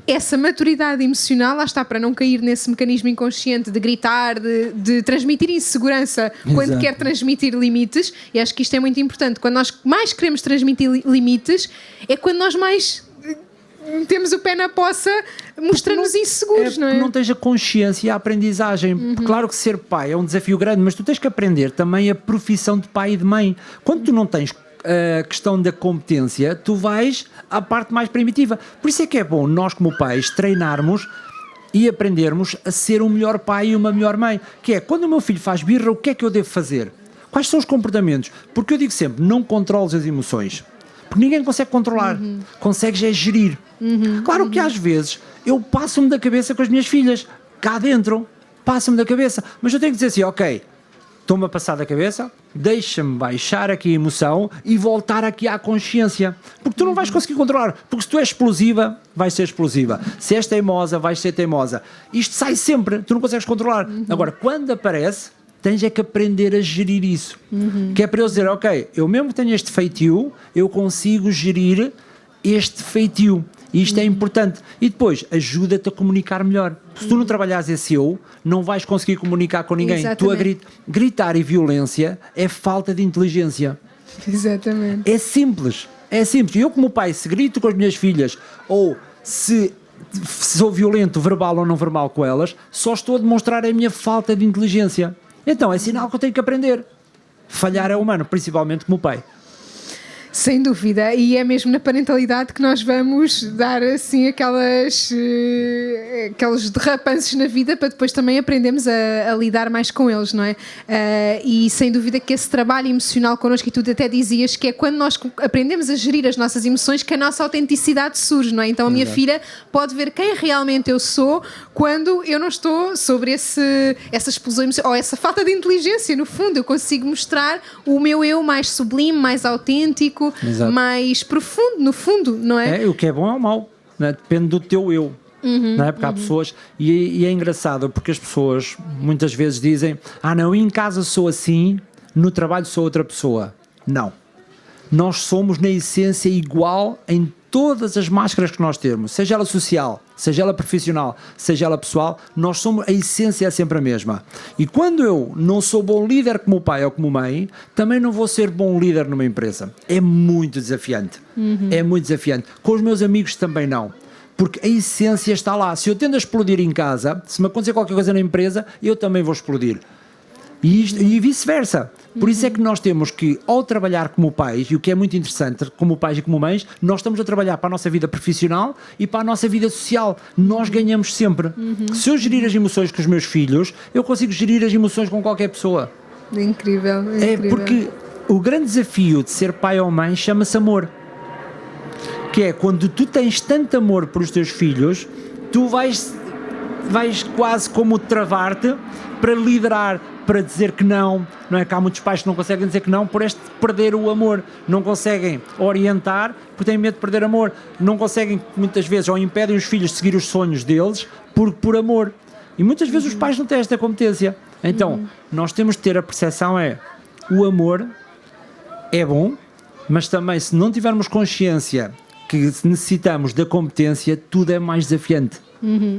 essa maturidade emocional, lá está, para não cair nesse mecanismo inconsciente de gritar, de transmitir insegurança quando quer transmitir limites. E acho que isto é muito importante. Quando nós mais queremos transmitir limites é quando nós mais temos o pé na poça mostrando-nos inseguros, não é? Porque não tens a consciência e a aprendizagem. Claro que ser pai é um desafio grande, mas tu tens que aprender também a profissão de pai e de mãe. Quando tu não tens a questão da competência, tu vais à parte mais primitiva. Por isso é que é bom nós, como pais, treinarmos e aprendermos a ser um melhor pai e uma melhor mãe. Que é, quando o meu filho faz birra, o que é que eu devo fazer? Quais são os comportamentos? Porque eu digo sempre, não controles as emoções. Porque ninguém consegue controlar, consegues é gerir. Claro que às vezes eu passo-me da cabeça com as minhas filhas, cá dentro, passo-me da cabeça, mas eu tenho que dizer assim, ok, estou-me a passar da cabeça, deixa-me baixar aqui a emoção e voltar aqui à consciência, porque tu não vais conseguir controlar, porque se tu és explosiva, vais ser explosiva, se és teimosa, vais ser teimosa, isto sai sempre, tu não consegues controlar. Agora, quando aparece, tens é que aprender a gerir isso, que é para eu dizer, ok, eu mesmo que tenho este feitio, eu consigo gerir este feitio, e isto é importante, e depois ajuda-te a comunicar melhor. Se tu não trabalhares esse eu, não vais conseguir comunicar com ninguém. Exatamente. Tu gritar e violência é falta de inteligência. Exatamente. É simples. Eu como pai, se grito com as minhas filhas, ou se sou violento, verbal ou não verbal com elas, só estou a demonstrar a minha falta de inteligência. Então é sinal que eu tenho que aprender. Falhar é humano, principalmente como pai. Sem dúvida, e é mesmo na parentalidade que nós vamos dar assim aquelas derrapanços na vida para depois também aprendermos a lidar mais com eles, não é? E sem dúvida que esse trabalho emocional connosco, e tu até dizias que é quando nós aprendemos a gerir as nossas emoções que a nossa autenticidade surge, não é? Então a minha filha pode ver quem realmente eu sou quando eu não estou sobre essa explosão emocional, ou essa falta de inteligência, no fundo, eu consigo mostrar o meu eu mais sublime, mais autêntico, mais profundo, no fundo, não é? O que é bom é o mau, não é? Depende do teu eu. Não é? Porque há pessoas, e é engraçado porque as pessoas muitas vezes dizem, não, em casa sou assim, no trabalho sou outra pessoa. Não, nós somos na essência igual em todas as máscaras que nós temos, seja ela social, seja ela profissional, seja ela pessoal, nós somos, a essência é sempre a mesma. E quando eu não sou bom líder como pai ou como mãe, também não vou ser bom líder numa empresa. É muito desafiante. É muito desafiante. Com os meus amigos também não. Porque a essência está lá. Se eu tendo a explodir em casa, se me acontecer qualquer coisa na empresa, eu também vou explodir. E vice-versa. Por isso é que nós temos que, ao trabalhar como pais, e o que é muito interessante, como pais e como mães, nós estamos a trabalhar para a nossa vida profissional e para a nossa vida social. Nós ganhamos sempre. Se eu gerir as emoções com os meus filhos, eu consigo gerir as emoções com qualquer pessoa. Incrível. Porque o grande desafio de ser pai ou mãe chama-se amor. Que é quando tu tens tanto amor por os teus filhos, tu vais quase como travar-te para liderar, para dizer que não é? Que há muitos pais que não conseguem dizer que não por este perder o amor, não conseguem orientar porque têm medo de perder amor, não conseguem muitas vezes, ou impedem os filhos de seguir os sonhos deles por amor, e muitas vezes os pais não têm esta competência. Então nós temos de ter a percepção o amor é bom, mas também se não tivermos consciência que necessitamos da competência, tudo é mais desafiante.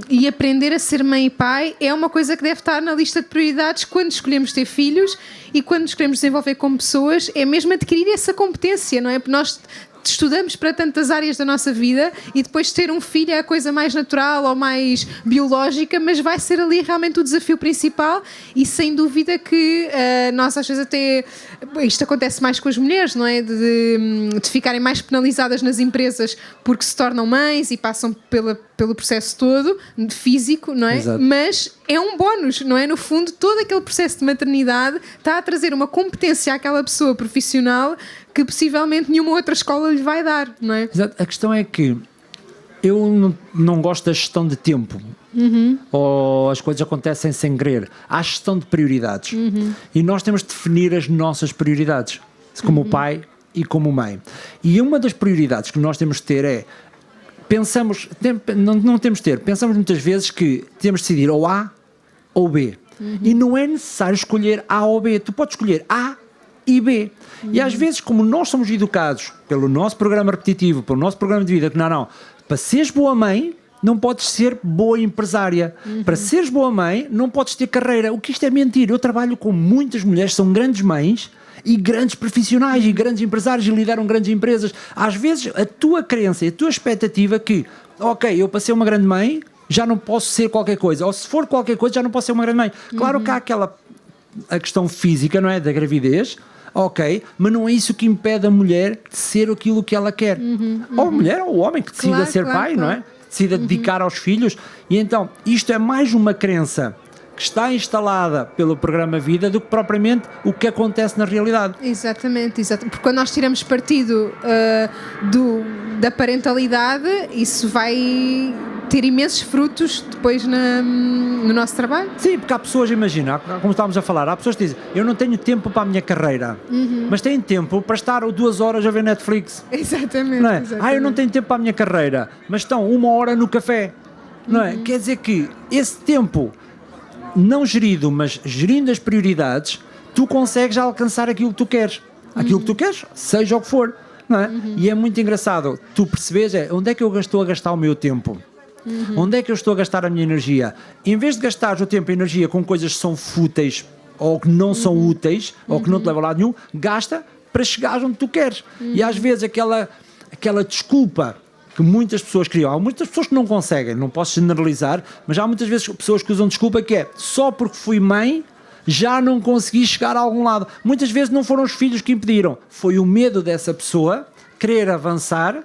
E aprender a ser mãe e pai é uma coisa que deve estar na lista de prioridades quando escolhemos ter filhos e quando escolhemos desenvolver como pessoas, é mesmo adquirir essa competência, não é? Porque nós estudamos para tantas áreas da nossa vida e depois ter um filho é a coisa mais natural ou mais biológica, mas vai ser ali realmente o desafio principal e sem dúvida que nós às vezes até, isto acontece mais com as mulheres, não é? De ficarem mais penalizadas nas empresas porque se tornam mães e passam pelo processo todo físico, não é? Exato. Mas é um bónus, não é? No fundo, todo aquele processo de maternidade está a trazer uma competência àquela pessoa profissional que possivelmente nenhuma outra escola lhe vai dar, não é? Exato. A questão é que eu não gosto da gestão de tempo, ou as coisas acontecem sem querer. Há gestão de prioridades e nós temos de definir as nossas prioridades como pai e como mãe. E uma das prioridades que nós temos de ter pensamos muitas vezes que temos de decidir ou A ou B. E não é necessário escolher A ou B. Tu podes escolher A e B. E às vezes, como nós somos educados pelo nosso programa repetitivo, pelo nosso programa de vida, que não, para seres boa mãe, não podes ser boa empresária. Para seres boa mãe, não podes ter carreira. O que isto é mentira. Eu trabalho com muitas mulheres que são grandes mães e grandes profissionais e grandes empresários e lideram grandes empresas. Às vezes a tua crença e a tua expectativa que, ok, eu para ser uma grande mãe já não posso ser qualquer coisa, ou se for qualquer coisa já não posso ser uma grande mãe. Claro que há a questão física, não é, da gravidez, ok, mas não é isso que impede a mulher de ser aquilo que ela quer. Ou a mulher ou o homem que decida ser pai, não é? Decida dedicar aos filhos. E então isto é mais uma crença que está instalada pelo programa Vida do que propriamente o que acontece na realidade. Exatamente. Porque quando nós tiramos partido da parentalidade, isso vai ter imensos frutos depois no nosso trabalho. Sim, porque há pessoas, imagina, como estávamos a falar, há pessoas que dizem, eu não tenho tempo para a minha carreira, mas têm tempo para estar 2 horas a ver Netflix. Exatamente. Não é? Eu não tenho tempo para a minha carreira, mas estão 1 hora no café. Não é? Quer dizer que esse tempo não gerido, mas gerindo as prioridades, tu consegues alcançar aquilo que tu queres. Aquilo que tu queres, seja o que for. Não é? E é muito engraçado, tu percebes onde é que eu estou a gastar o meu tempo? Onde é que eu estou a gastar a minha energia? Em vez de gastar o tempo e a energia com coisas que são fúteis ou que não são úteis ou que não te levam a lado nenhum, gasta para chegar onde tu queres. E às vezes aquela desculpa que muitas pessoas criam, há muitas pessoas que não conseguem, não posso generalizar, mas há muitas vezes pessoas que usam desculpa que é só porque fui mãe já não consegui chegar a algum lado. Muitas vezes não foram os filhos que impediram, foi o medo dessa pessoa querer avançar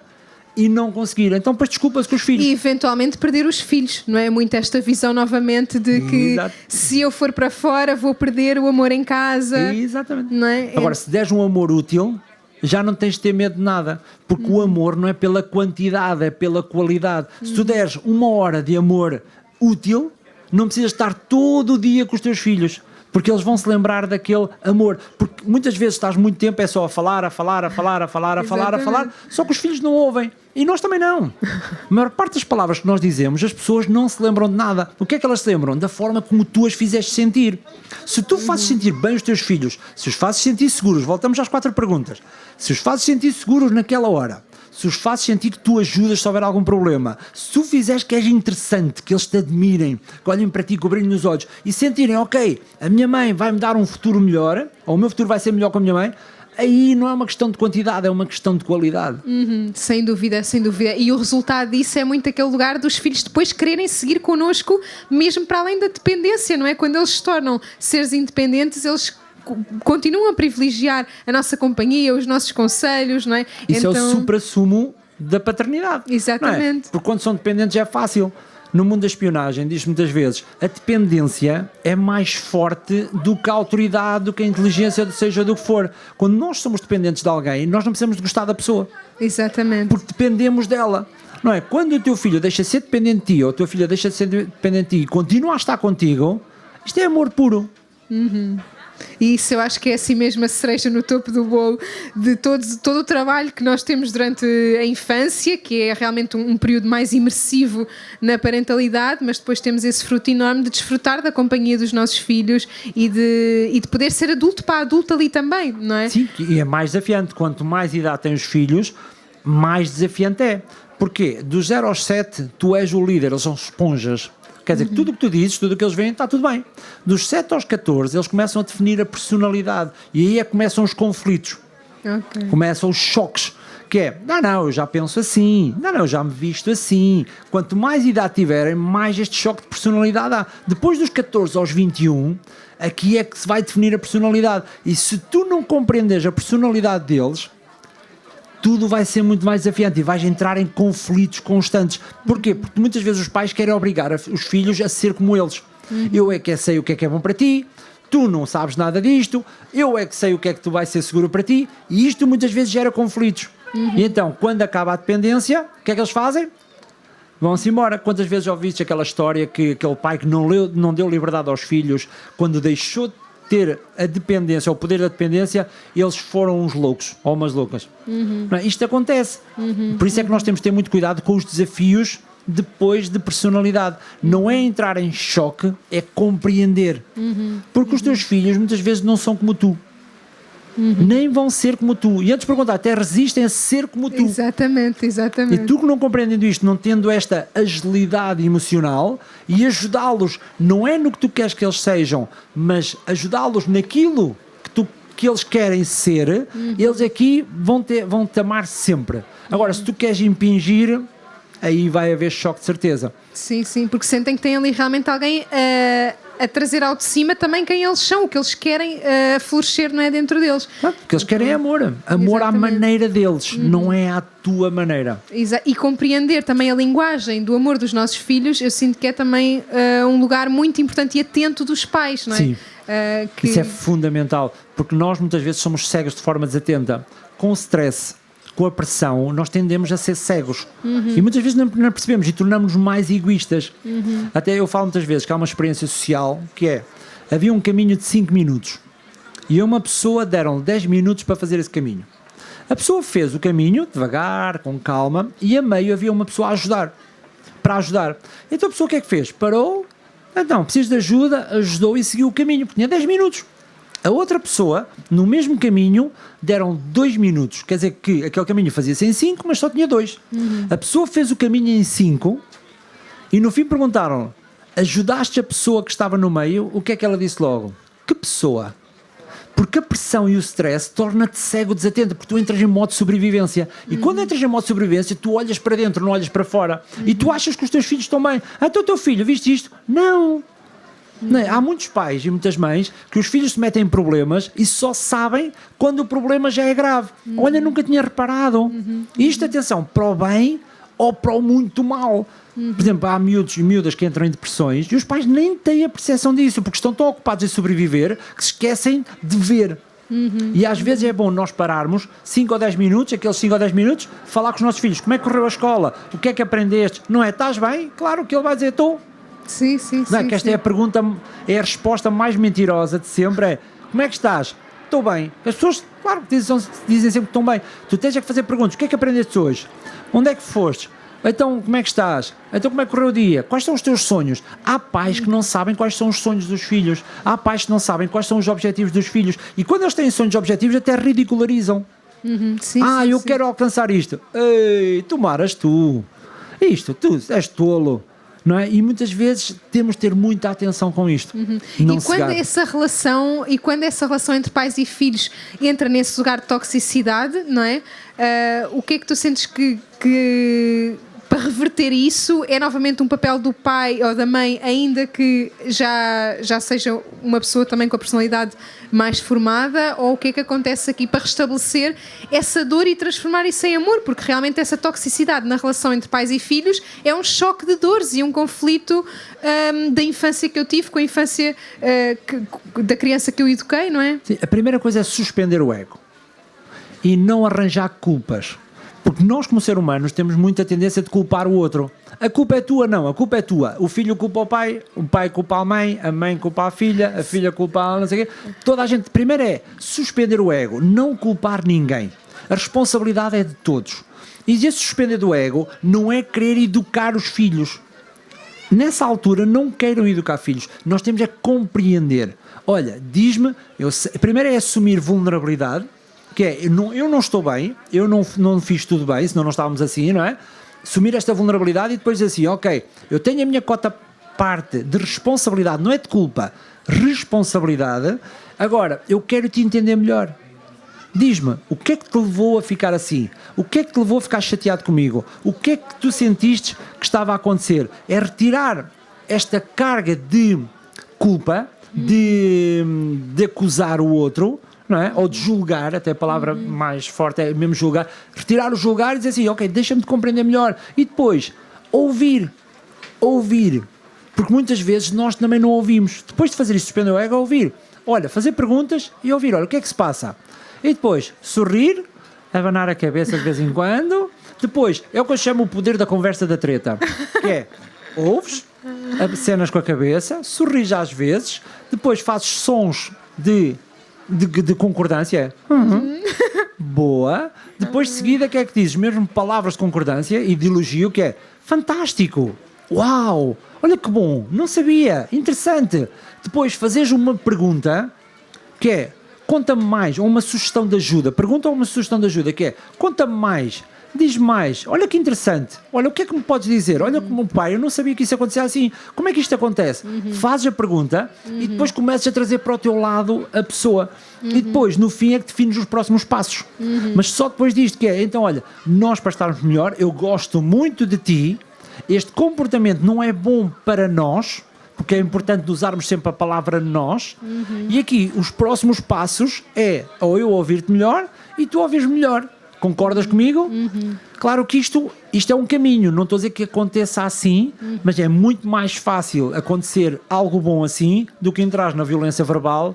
e não conseguir. Então depois desculpa-se com os filhos. E eventualmente perder os filhos, não é? Muito esta visão novamente de que se eu for para fora vou perder o amor em casa. Exatamente. Não é? Agora, se deres um amor útil, já não tens de ter medo de nada, porque o amor não é pela quantidade, é pela qualidade. Se tu deres 1 hora de amor útil, não precisas estar todo o dia com os teus filhos, porque eles vão se lembrar daquele amor, porque muitas vezes estás muito tempo é só a falar, só que os filhos não ouvem, e nós também não. A maior parte das palavras que nós dizemos, as pessoas não se lembram de nada. O que é que elas se lembram? Da forma como tu as fizeste sentir. Se tu fazes sentir bem os teus filhos, se os fazes sentir seguros, voltamos às 4 perguntas, se os fazes sentir seguros naquela hora, se os fazes sentir que tu ajudas se houver algum problema, se tu fizeres que és interessante, que eles te admirem, que olhem para ti com o brilho nos olhos e sentirem, ok, a minha mãe vai-me dar um futuro melhor, ou o meu futuro vai ser melhor com a minha mãe, aí não é uma questão de quantidade, é uma questão de qualidade. Sem dúvida, sem dúvida. E o resultado disso é muito aquele lugar dos filhos depois quererem seguir connosco, mesmo para além da dependência, não é? Quando eles se tornam seres independentes, eles continuam a privilegiar a nossa companhia, os nossos conselhos, não é? Isso então é o supra-sumo da paternidade. Exatamente. É? Porque quando são dependentes é fácil. No mundo da espionagem, diz muitas vezes, a dependência é mais forte do que a autoridade, do que a inteligência, seja do que for. Quando nós somos dependentes de alguém, nós não precisamos de gostar da pessoa. Exatamente. Porque dependemos dela. Não é? Quando o teu filho deixa de ser dependente de ti, ou a tua filha deixa de ser dependente de ti e continua a estar contigo, isto é amor puro. E isso eu acho que é assim mesmo a cereja no topo do bolo de todo o trabalho que nós temos durante a infância, que é realmente um período mais imersivo na parentalidade, mas depois temos esse fruto enorme de desfrutar da companhia dos nossos filhos e de poder ser adulto para adulto ali também, não é? Sim, e é mais desafiante. Quanto mais idade têm os filhos, mais desafiante é. Porquê? Dos 0 aos 7, tu és o líder, eles são esponjas. Quer dizer, que tudo o que tu dizes, tudo o que eles veem, está tudo bem. Dos 7 aos 14, eles começam a definir a personalidade. E aí é que começam os conflitos. Okay. Começam os choques. Que é, não, eu já penso assim. Não, eu já me visto assim. Quanto mais idade tiverem, mais este choque de personalidade há. Depois dos 14 aos 21, aqui é que se vai definir a personalidade. E se tu não compreendes a personalidade deles, tudo vai ser muito mais desafiante e vais entrar em conflitos constantes. Porquê? Porque muitas vezes os pais querem obrigar os filhos a ser como eles. Eu é que sei o que é bom para ti, tu não sabes nada disto, eu é que sei o que é que tu vais ser seguro para ti, e isto muitas vezes gera conflitos. E então, quando acaba a dependência, o que é que eles fazem? Vão-se embora. Quantas vezes já ouviste aquela história que aquele pai que não deu liberdade aos filhos, quando deixou de ter a dependência, o poder da dependência, eles foram uns loucos ou umas loucas. Não é? Isto acontece. Por isso é que nós temos de ter muito cuidado com os desafios depois de personalidade. Não é entrar em choque, é compreender. Porque os teus filhos muitas vezes não são como tu. Nem vão ser como tu. E antes de perguntar, até resistem a ser como tu. Exatamente. E tu que não compreendendo isto, não tendo esta agilidade emocional e ajudá-los, não é no que tu queres que eles sejam, mas ajudá-los naquilo que eles querem ser, eles aqui vão-te amar sempre. Agora, se tu queres impingir, aí vai haver choque de certeza. Sim, porque sentem que tem ali realmente alguém a trazer ao de cima também quem eles são, o que eles querem florescer, não é, dentro deles. O que eles querem é amor à maneira deles, não é à tua maneira. E compreender também a linguagem do amor dos nossos filhos, eu sinto que é também um lugar muito importante e atento dos pais, não é? Sim, isso é fundamental, porque nós muitas vezes somos cegos de forma desatenta. Com o stress, com a pressão, nós tendemos a ser cegos. E muitas vezes não percebemos e tornamos-nos mais egoístas. Até eu falo muitas vezes que há uma experiência social que é, havia um caminho de 5 minutos e a uma pessoa deram 10 minutos para fazer esse caminho. A pessoa fez o caminho devagar, com calma, e a meio havia uma pessoa para ajudar. Então a pessoa o que é que fez? Parou, então preciso de ajuda, ajudou e seguiu o caminho, porque tinha 10 minutos. A outra pessoa, no mesmo caminho, deram 2 minutos. Quer dizer que aquele caminho fazia-se em 5, mas só tinha 2. A pessoa fez o caminho em 5 e no fim perguntaram: ajudaste a pessoa que estava no meio? O que é que ela disse logo? Que pessoa? Porque a pressão e o stress torna-te cego, desatento, porque tu entras em modo de sobrevivência. E quando entras em modo de sobrevivência, tu olhas para dentro, não olhas para fora. E tu achas que os teus filhos estão bem. Então o teu filho, viste isto? Não. Não é? Há muitos pais e muitas mães que os filhos se metem em problemas e só sabem quando o problema já é grave. Olha, nunca tinha reparado. Isto, atenção, para o bem ou para o muito mal. Por exemplo, há miúdos e miúdas que entram em depressões e os pais nem têm a percepção disso, porque estão tão ocupados em sobreviver que se esquecem de ver. E às vezes é bom nós pararmos 5 ou 10 minutos, aqueles 5 ou 10 minutos, falar com os nossos filhos. Como é que correu a escola? O que é que aprendeste? Não é? Estás bem? Claro que ele vai dizer, estou. Sim. Não é que esta é a pergunta, é a resposta mais mentirosa de sempre, é: como é que estás? Estou bem. As pessoas, claro, dizem sempre que estão bem. Tu tens é que fazer perguntas. O que é que aprendeste hoje? Onde é que foste? Então, como é que estás? Então, como é que correu o dia? Quais são os teus sonhos? Há pais que não sabem quais são os sonhos dos filhos. Há pais que não sabem quais são os objetivos dos filhos. E quando eles têm sonhos e objetivos, até ridicularizam. Eu quero alcançar isto. Ei, tomaras tu. Isto, tu és tolo. Não é? E muitas vezes temos de ter muita atenção com isto. E quando essa relação entre pais e filhos entra nesse lugar de toxicidade, não é? O que é que tu sentes que para reverter isso é novamente um papel do pai ou da mãe, ainda que já seja uma pessoa também com a personalidade mais formada, ou o que é que acontece aqui para restabelecer essa dor e transformar isso em amor? Porque realmente essa toxicidade na relação entre pais e filhos é um choque de dores e um conflito da infância que eu tive com a infância da criança que eu eduquei, não é? Sim, a primeira coisa é suspender o ego e não arranjar culpas. Porque nós, como seres humanos, temos muita tendência de culpar o outro. A culpa é tua, não, a culpa é tua. O filho culpa o pai culpa a mãe culpa a filha culpa a não sei o quê. Toda a gente, primeiro é suspender o ego, não culpar ninguém. A responsabilidade é de todos. E esse suspender do ego não é querer educar os filhos. Nessa altura não queiram educar filhos. Nós temos é compreender. Olha, diz-me, primeiro é assumir vulnerabilidade, que é, eu não estou bem, eu não fiz tudo bem, senão não estávamos assim, não é? Assumir esta vulnerabilidade e depois dizer assim, ok, eu tenho a minha cota parte de responsabilidade, não é de culpa, responsabilidade, agora, eu quero te entender melhor. Diz-me, o que é que te levou a ficar assim? O que é que te levou a ficar chateado comigo? O que é que tu sentiste que estava a acontecer? É retirar esta carga de culpa, de acusar o outro, não é? Ou de julgar, até a palavra mais forte é mesmo julgar, retirar o julgar e dizer assim, ok, deixa-me te compreender melhor, e depois ouvir, porque muitas vezes nós também não ouvimos. Depois de fazer isso, suspender o ego, ouvir, olha, fazer perguntas e ouvir, olha, o que é que se passa? E depois sorrir, abanar a cabeça de vez em quando, depois é o que eu chamo o poder da conversa da treta, que é, ouves, acenas com a cabeça, sorris às vezes, depois fazes sons de concordância, boa, depois de seguida, o que é que dizes? Mesmo palavras de concordância e de elogio, que é fantástico, uau, olha que bom, não sabia, interessante. Depois fazes uma pergunta, que é, conta-me mais, ou uma sugestão de ajuda, pergunta ou uma sugestão de ajuda, que é, conta-me mais, diz mais, olha que interessante, olha o que é que me podes dizer, olha como pai, eu não sabia que isso acontecia assim, como é que isto acontece? Fazes a pergunta e depois começas a trazer para o teu lado a pessoa e depois no fim é que defines os próximos passos, mas só depois disto que é, então olha, nós para estarmos melhor, eu gosto muito de ti, este comportamento não é bom para nós, porque é importante usarmos sempre a palavra nós, e aqui os próximos passos é ou eu ouvir-te melhor e tu ouvires melhor. Concordas comigo? Claro que isto é um caminho, não estou a dizer que aconteça assim, mas é muito mais fácil acontecer algo bom assim do que entrar na violência verbal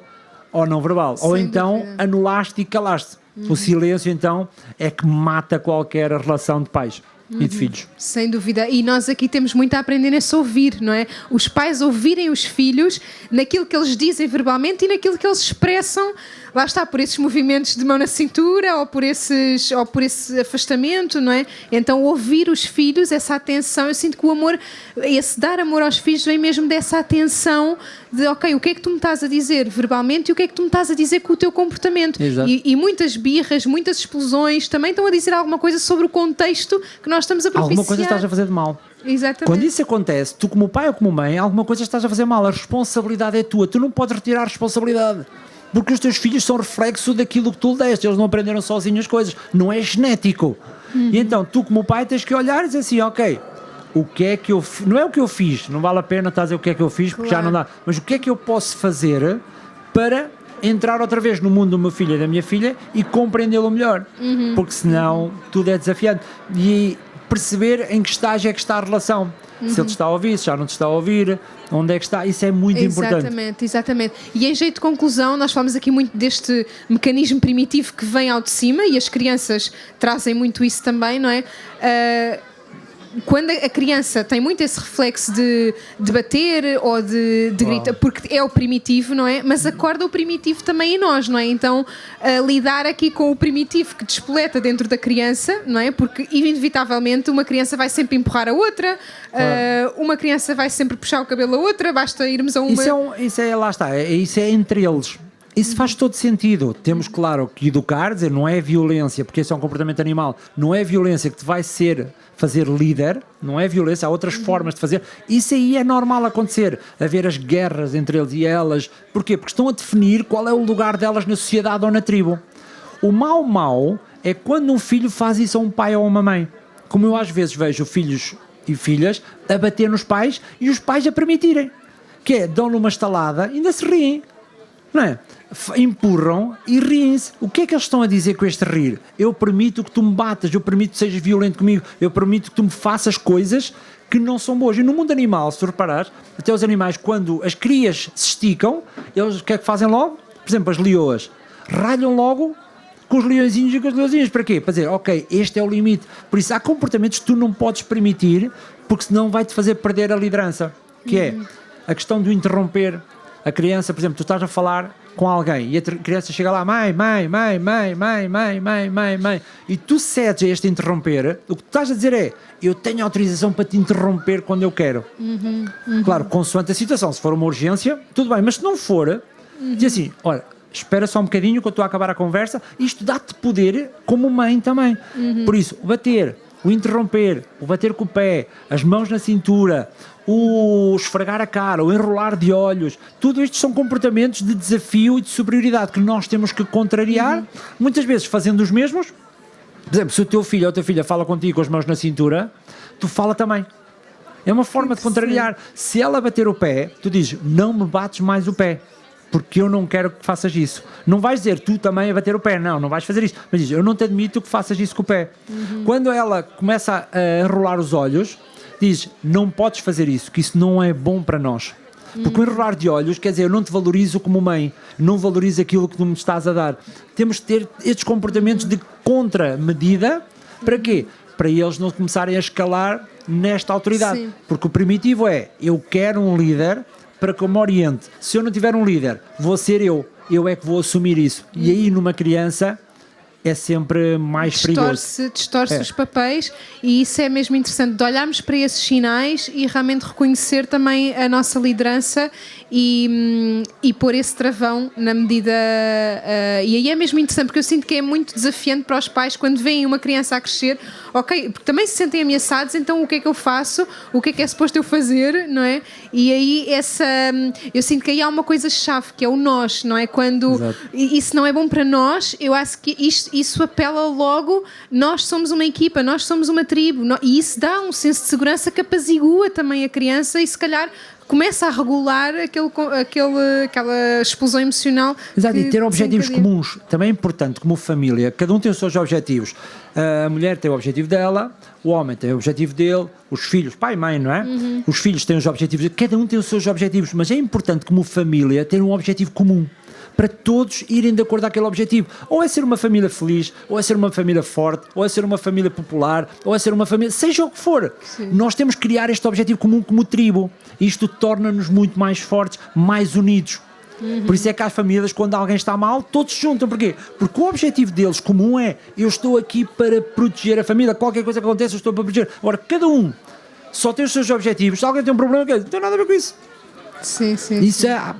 ou não verbal. Ou então anulaste e calaste. O silêncio então é que mata qualquer relação de pais e de filhos. Sem dúvida. E nós aqui temos muito a aprender nesse ouvir, não é? Os pais ouvirem os filhos naquilo que eles dizem verbalmente e naquilo que eles expressam, lá está, por esses movimentos de mão na cintura ou por esse afastamento, não é? Então ouvir os filhos, essa atenção, eu sinto que o amor, esse dar amor aos filhos vem mesmo dessa atenção de, ok, o que é que tu me estás a dizer verbalmente e o que é que tu me estás a dizer com o teu comportamento. E muitas birras, muitas explosões também estão a dizer alguma coisa sobre o contexto que nós estamos a propiciar. Alguma coisa estás a fazer de mal. Exatamente. Quando isso acontece, tu como pai ou como mãe, alguma coisa estás a fazer mal, a responsabilidade é tua, tu não podes retirar a responsabilidade, porque os teus filhos são reflexo daquilo que tu lhe deste, eles não aprenderam sozinhos as coisas, não é genético. E então tu como pai tens que olhar e dizer assim, ok, o que é que eu não é o que eu fiz, não vale a pena estar a dizer o que é que eu fiz, porque já não dá, mas o que é que eu posso fazer para entrar outra vez no mundo do meu filho e da minha filha e compreendê-lo melhor, porque senão tudo é desafiante. E perceber em que estágio é que está a relação, se ele te está a ouvir, se já não te está a ouvir, onde é que está, isso é muito importante. Exatamente. E em jeito de conclusão, nós falamos aqui muito deste mecanismo primitivo que vem ao de cima e as crianças trazem muito isso também, não é? Quando a criança tem muito esse reflexo de bater ou de gritar, porque é o primitivo, não é? Mas acorda o primitivo também em nós, não é? Então, lidar aqui com o primitivo que despoleta dentro da criança, não é? Porque, inevitavelmente, uma criança vai sempre empurrar a outra, uma criança vai sempre puxar o cabelo a outra, basta irmos a uma... Isso é entre eles. Isso faz todo sentido. Temos, claro, que educar, dizer, não é violência, porque esse é um comportamento animal, não é violência que te vai fazer líder, não é violência, há outras formas de fazer. Isso aí é normal acontecer, haver as guerras entre eles e elas. Porquê? Porque estão a definir qual é o lugar delas na sociedade ou na tribo. O mau é quando um filho faz isso a um pai ou a uma mãe. Como eu às vezes vejo filhos e filhas a bater nos pais e os pais a permitirem. Que é, dão-lhe uma estalada e ainda se riem. Não é? Empurram e riem-se. O que é que eles estão a dizer com este rir? Eu permito que tu me batas, eu permito que sejas violento comigo, eu permito que tu me faças coisas que não são boas. E no mundo animal, se tu reparares, até os animais, quando as crias se esticam, eles o que é que fazem logo? Por exemplo, as leoas ralham logo com os leõezinhos e com os leõezinhos. Para quê? Para dizer, ok, este é o limite. Por isso há comportamentos que tu não podes permitir, porque senão vai-te fazer perder a liderança, que é a questão do interromper. A criança, por exemplo, tu estás a falar com alguém e a criança chega lá, mãe, e tu cedes a este interromper, o que tu estás a dizer é, eu tenho autorização para te interromper quando eu quero. Claro, consoante a situação, se for uma urgência, tudo bem, mas se não for, diz assim, olha, espera só um bocadinho que eu estou a acabar a conversa, isto dá-te poder como mãe também. Por isso, o bater, o interromper, o bater com o pé, as mãos na cintura, o esfregar a cara, o enrolar de olhos, tudo isto são comportamentos de desafio e de superioridade que nós temos que contrariar, muitas vezes fazendo os mesmos. Por exemplo, se o teu filho ou a tua filha fala contigo com as mãos na cintura, tu fala também. É uma forma de contrariar. Se ela bater o pé, tu dizes, não me bates mais o pé, porque eu não quero que faças isso. Não vais dizer, tu também a bater o pé, não vais fazer isso. Mas dizes, eu não te admito que faças isso com o pé. Quando ela começa a enrolar os olhos, diz, não podes fazer isso, que isso não é bom para nós. Porque o enrolar de olhos quer dizer, eu não te valorizo como mãe, não valorizo aquilo que tu me estás a dar. Temos de ter estes comportamentos de contramedida, para quê? Para eles não começarem a escalar nesta autoridade. Sim. Porque o primitivo é, eu quero um líder para que eu me oriente. Se eu não tiver um líder, vou ser eu é que vou assumir isso. E aí numa criança é sempre mais perigoso. Distorce os papéis, e isso é mesmo interessante, de olharmos para esses sinais e realmente reconhecer também a nossa liderança e pôr esse travão na medida... e aí é mesmo interessante, porque eu sinto que é muito desafiante para os pais quando veem uma criança a crescer, ok, porque também se sentem ameaçados, então o que é que eu faço? O que é suposto eu fazer, não é? E aí eu sinto que aí há uma coisa-chave, que é o nós, não é? Quando isso não é bom para nós, eu acho que isso apela logo, nós somos uma equipa, nós somos uma tribo, e isso dá um senso de segurança que apazigua também a criança e se calhar começa a regular aquela explosão emocional. Exato, e ter objetivos comuns também é importante, como família. Cada um tem os seus objetivos. A mulher tem o objetivo dela, o homem tem o objetivo dele, os filhos, pai e mãe, não é? Os filhos têm os objetivos, cada um tem os seus objetivos, mas é importante como família ter um objetivo comum, para todos irem de acordo com aquele objetivo. Ou é ser uma família feliz, ou é ser uma família forte, ou é ser uma família popular, ou é ser uma família... Seja o que for. Sim. Nós temos que criar este objetivo comum como tribo. Isto torna-nos muito mais fortes, mais unidos. Por isso é que há famílias, quando alguém está mal, todos se juntam. Porquê? Porque o objetivo deles comum é, eu estou aqui para proteger a família. Qualquer coisa que aconteça, eu estou para proteger. Agora, cada um só tem os seus objetivos. Se alguém tem um problema, não tem nada a ver com isso. Sim.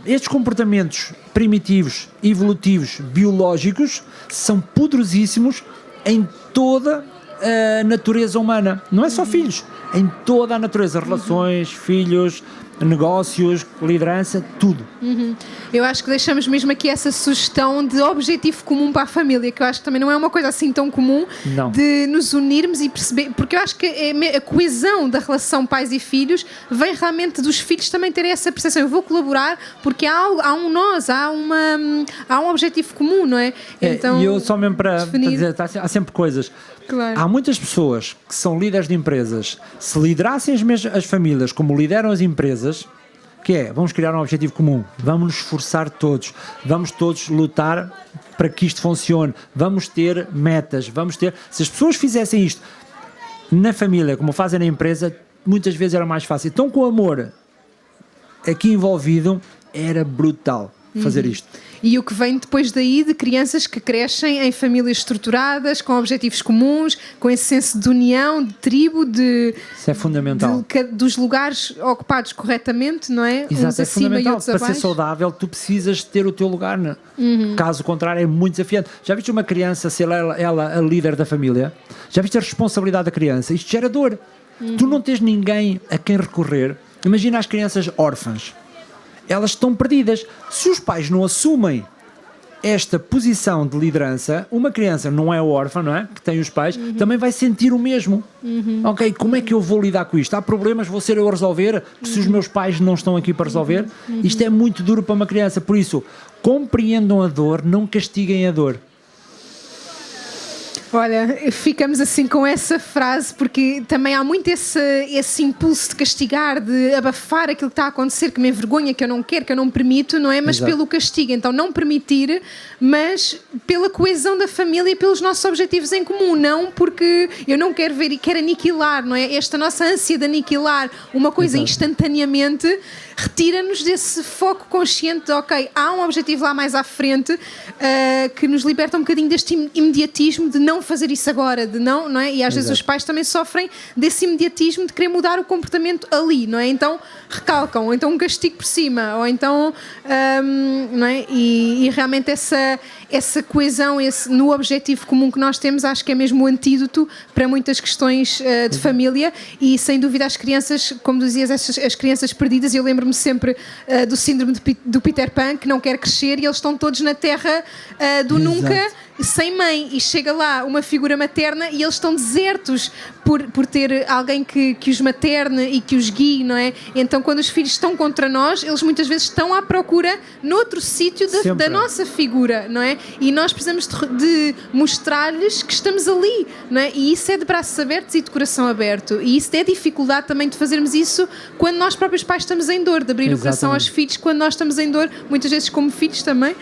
Estes comportamentos primitivos, evolutivos, biológicos são poderosíssimos em toda a natureza humana. Não é só filhos, em toda a natureza, relações, filhos, negócios, liderança, tudo. Eu acho que deixamos mesmo aqui essa sugestão de objetivo comum para a família, que eu acho que também não é uma coisa assim tão comum, de nos unirmos e perceber, porque eu acho que a coesão da relação pais e filhos vem realmente dos filhos também terem essa percepção, eu vou colaborar porque há um nós, há um objetivo comum, não é? Então, e eu só mesmo para dizer, há sempre coisas. Claro. Há muitas pessoas que são líderes de empresas, se liderassem as famílias como lideram as empresas, que é, vamos criar um objetivo comum, vamos nos esforçar todos, vamos todos lutar para que isto funcione, vamos ter metas, se as pessoas fizessem isto na família como fazem na empresa, muitas vezes era mais fácil. Então com o amor aqui envolvido, era brutal fazer isto. E o que vem depois daí de crianças que crescem em famílias estruturadas, com objetivos comuns, com esse senso de união, de tribo, isso é fundamental. Dos lugares ocupados corretamente, não é? Exato, uns é acima fundamental. E outros abaixo. Para ser saudável, tu precisas ter o teu lugar. Caso contrário, é muito desafiante. Já viste uma criança ser ela a líder da família? Já viste a responsabilidade da criança? Isto gera dor. Tu não tens ninguém a quem recorrer. Imagina as crianças órfãs. Elas estão perdidas. Se os pais não assumem esta posição de liderança, uma criança não é órfã, não é? Que tem os pais, também vai sentir o mesmo. Ok, como é que eu vou lidar com isto? Há problemas, vou ser eu a resolver, se os meus pais não estão aqui para resolver. Isto é muito duro para uma criança, por isso, compreendam a dor, não castiguem a dor. Olha, ficamos assim com essa frase, porque também há muito esse impulso de castigar, de abafar aquilo que está a acontecer, que me envergonha, que eu não quero, que eu não permito, não é? Mas Exato. pelo castigo. Então, não permitir, mas pela coesão da família e pelos nossos objetivos em comum. Não porque eu não quero ver e quero aniquilar, não é? Esta nossa ânsia de aniquilar uma coisa Exato. instantaneamente retira-nos desse foco consciente de, ok, há um objetivo lá mais à frente que nos liberta um bocadinho deste imediatismo de não fazer isso agora, de não é? E às vezes os pais também sofrem desse imediatismo de querer mudar o comportamento ali, não é? Então recalcam, ou então um castigo por cima, ou então, não é? E realmente essa coesão no objetivo comum que nós temos, acho que é mesmo o antídoto para muitas questões de família, e sem dúvida as crianças, como dizias, as crianças perdidas, eu lembro-me sempre do síndrome do Peter Pan, que não quer crescer, e eles estão todos na terra do nunca, sem mãe, e chega lá uma figura materna e eles estão desertos por ter alguém que os materne e que os guie, não é? Então quando os filhos estão contra nós, eles muitas vezes estão à procura noutro sítio da nossa figura, não é? E nós precisamos de mostrar-lhes que estamos ali, não é? E isso é de braços abertos e de coração aberto, e isso é dificuldade também de fazermos isso quando nós próprios pais estamos em dor, de abrir o coração aos filhos quando nós estamos em dor, muitas vezes como filhos também.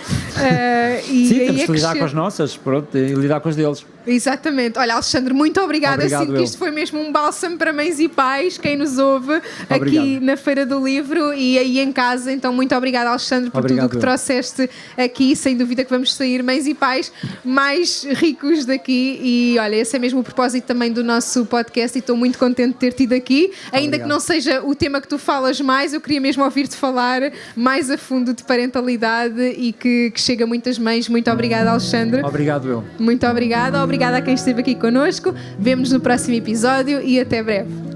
Sim, temos que lidar com as nossas, pronto, e lidar com as deles. Exatamente. Olha, Alexandre, muito obrigada. Obrigado, sinto que isto foi mesmo um bálsamo para mães e pais, quem nos ouve aqui na Feira do Livro e aí em casa. Então, muito obrigada, Alexandre, por tudo o que trouxeste aqui. Sem dúvida que vamos sair, mães e pais, mais ricos daqui. E olha, esse é mesmo o propósito também do nosso podcast, e estou muito contente de ter tido aqui. Ainda que não seja o tema que tu falas mais, eu queria mesmo ouvir-te falar mais a fundo de parentalidade e que chega a muitas mães. Muito obrigada, Alexandre. Obrigado, eu. Muito obrigada. Obrigada a quem esteve aqui connosco. Vemo-nos no próximo episódio e até breve.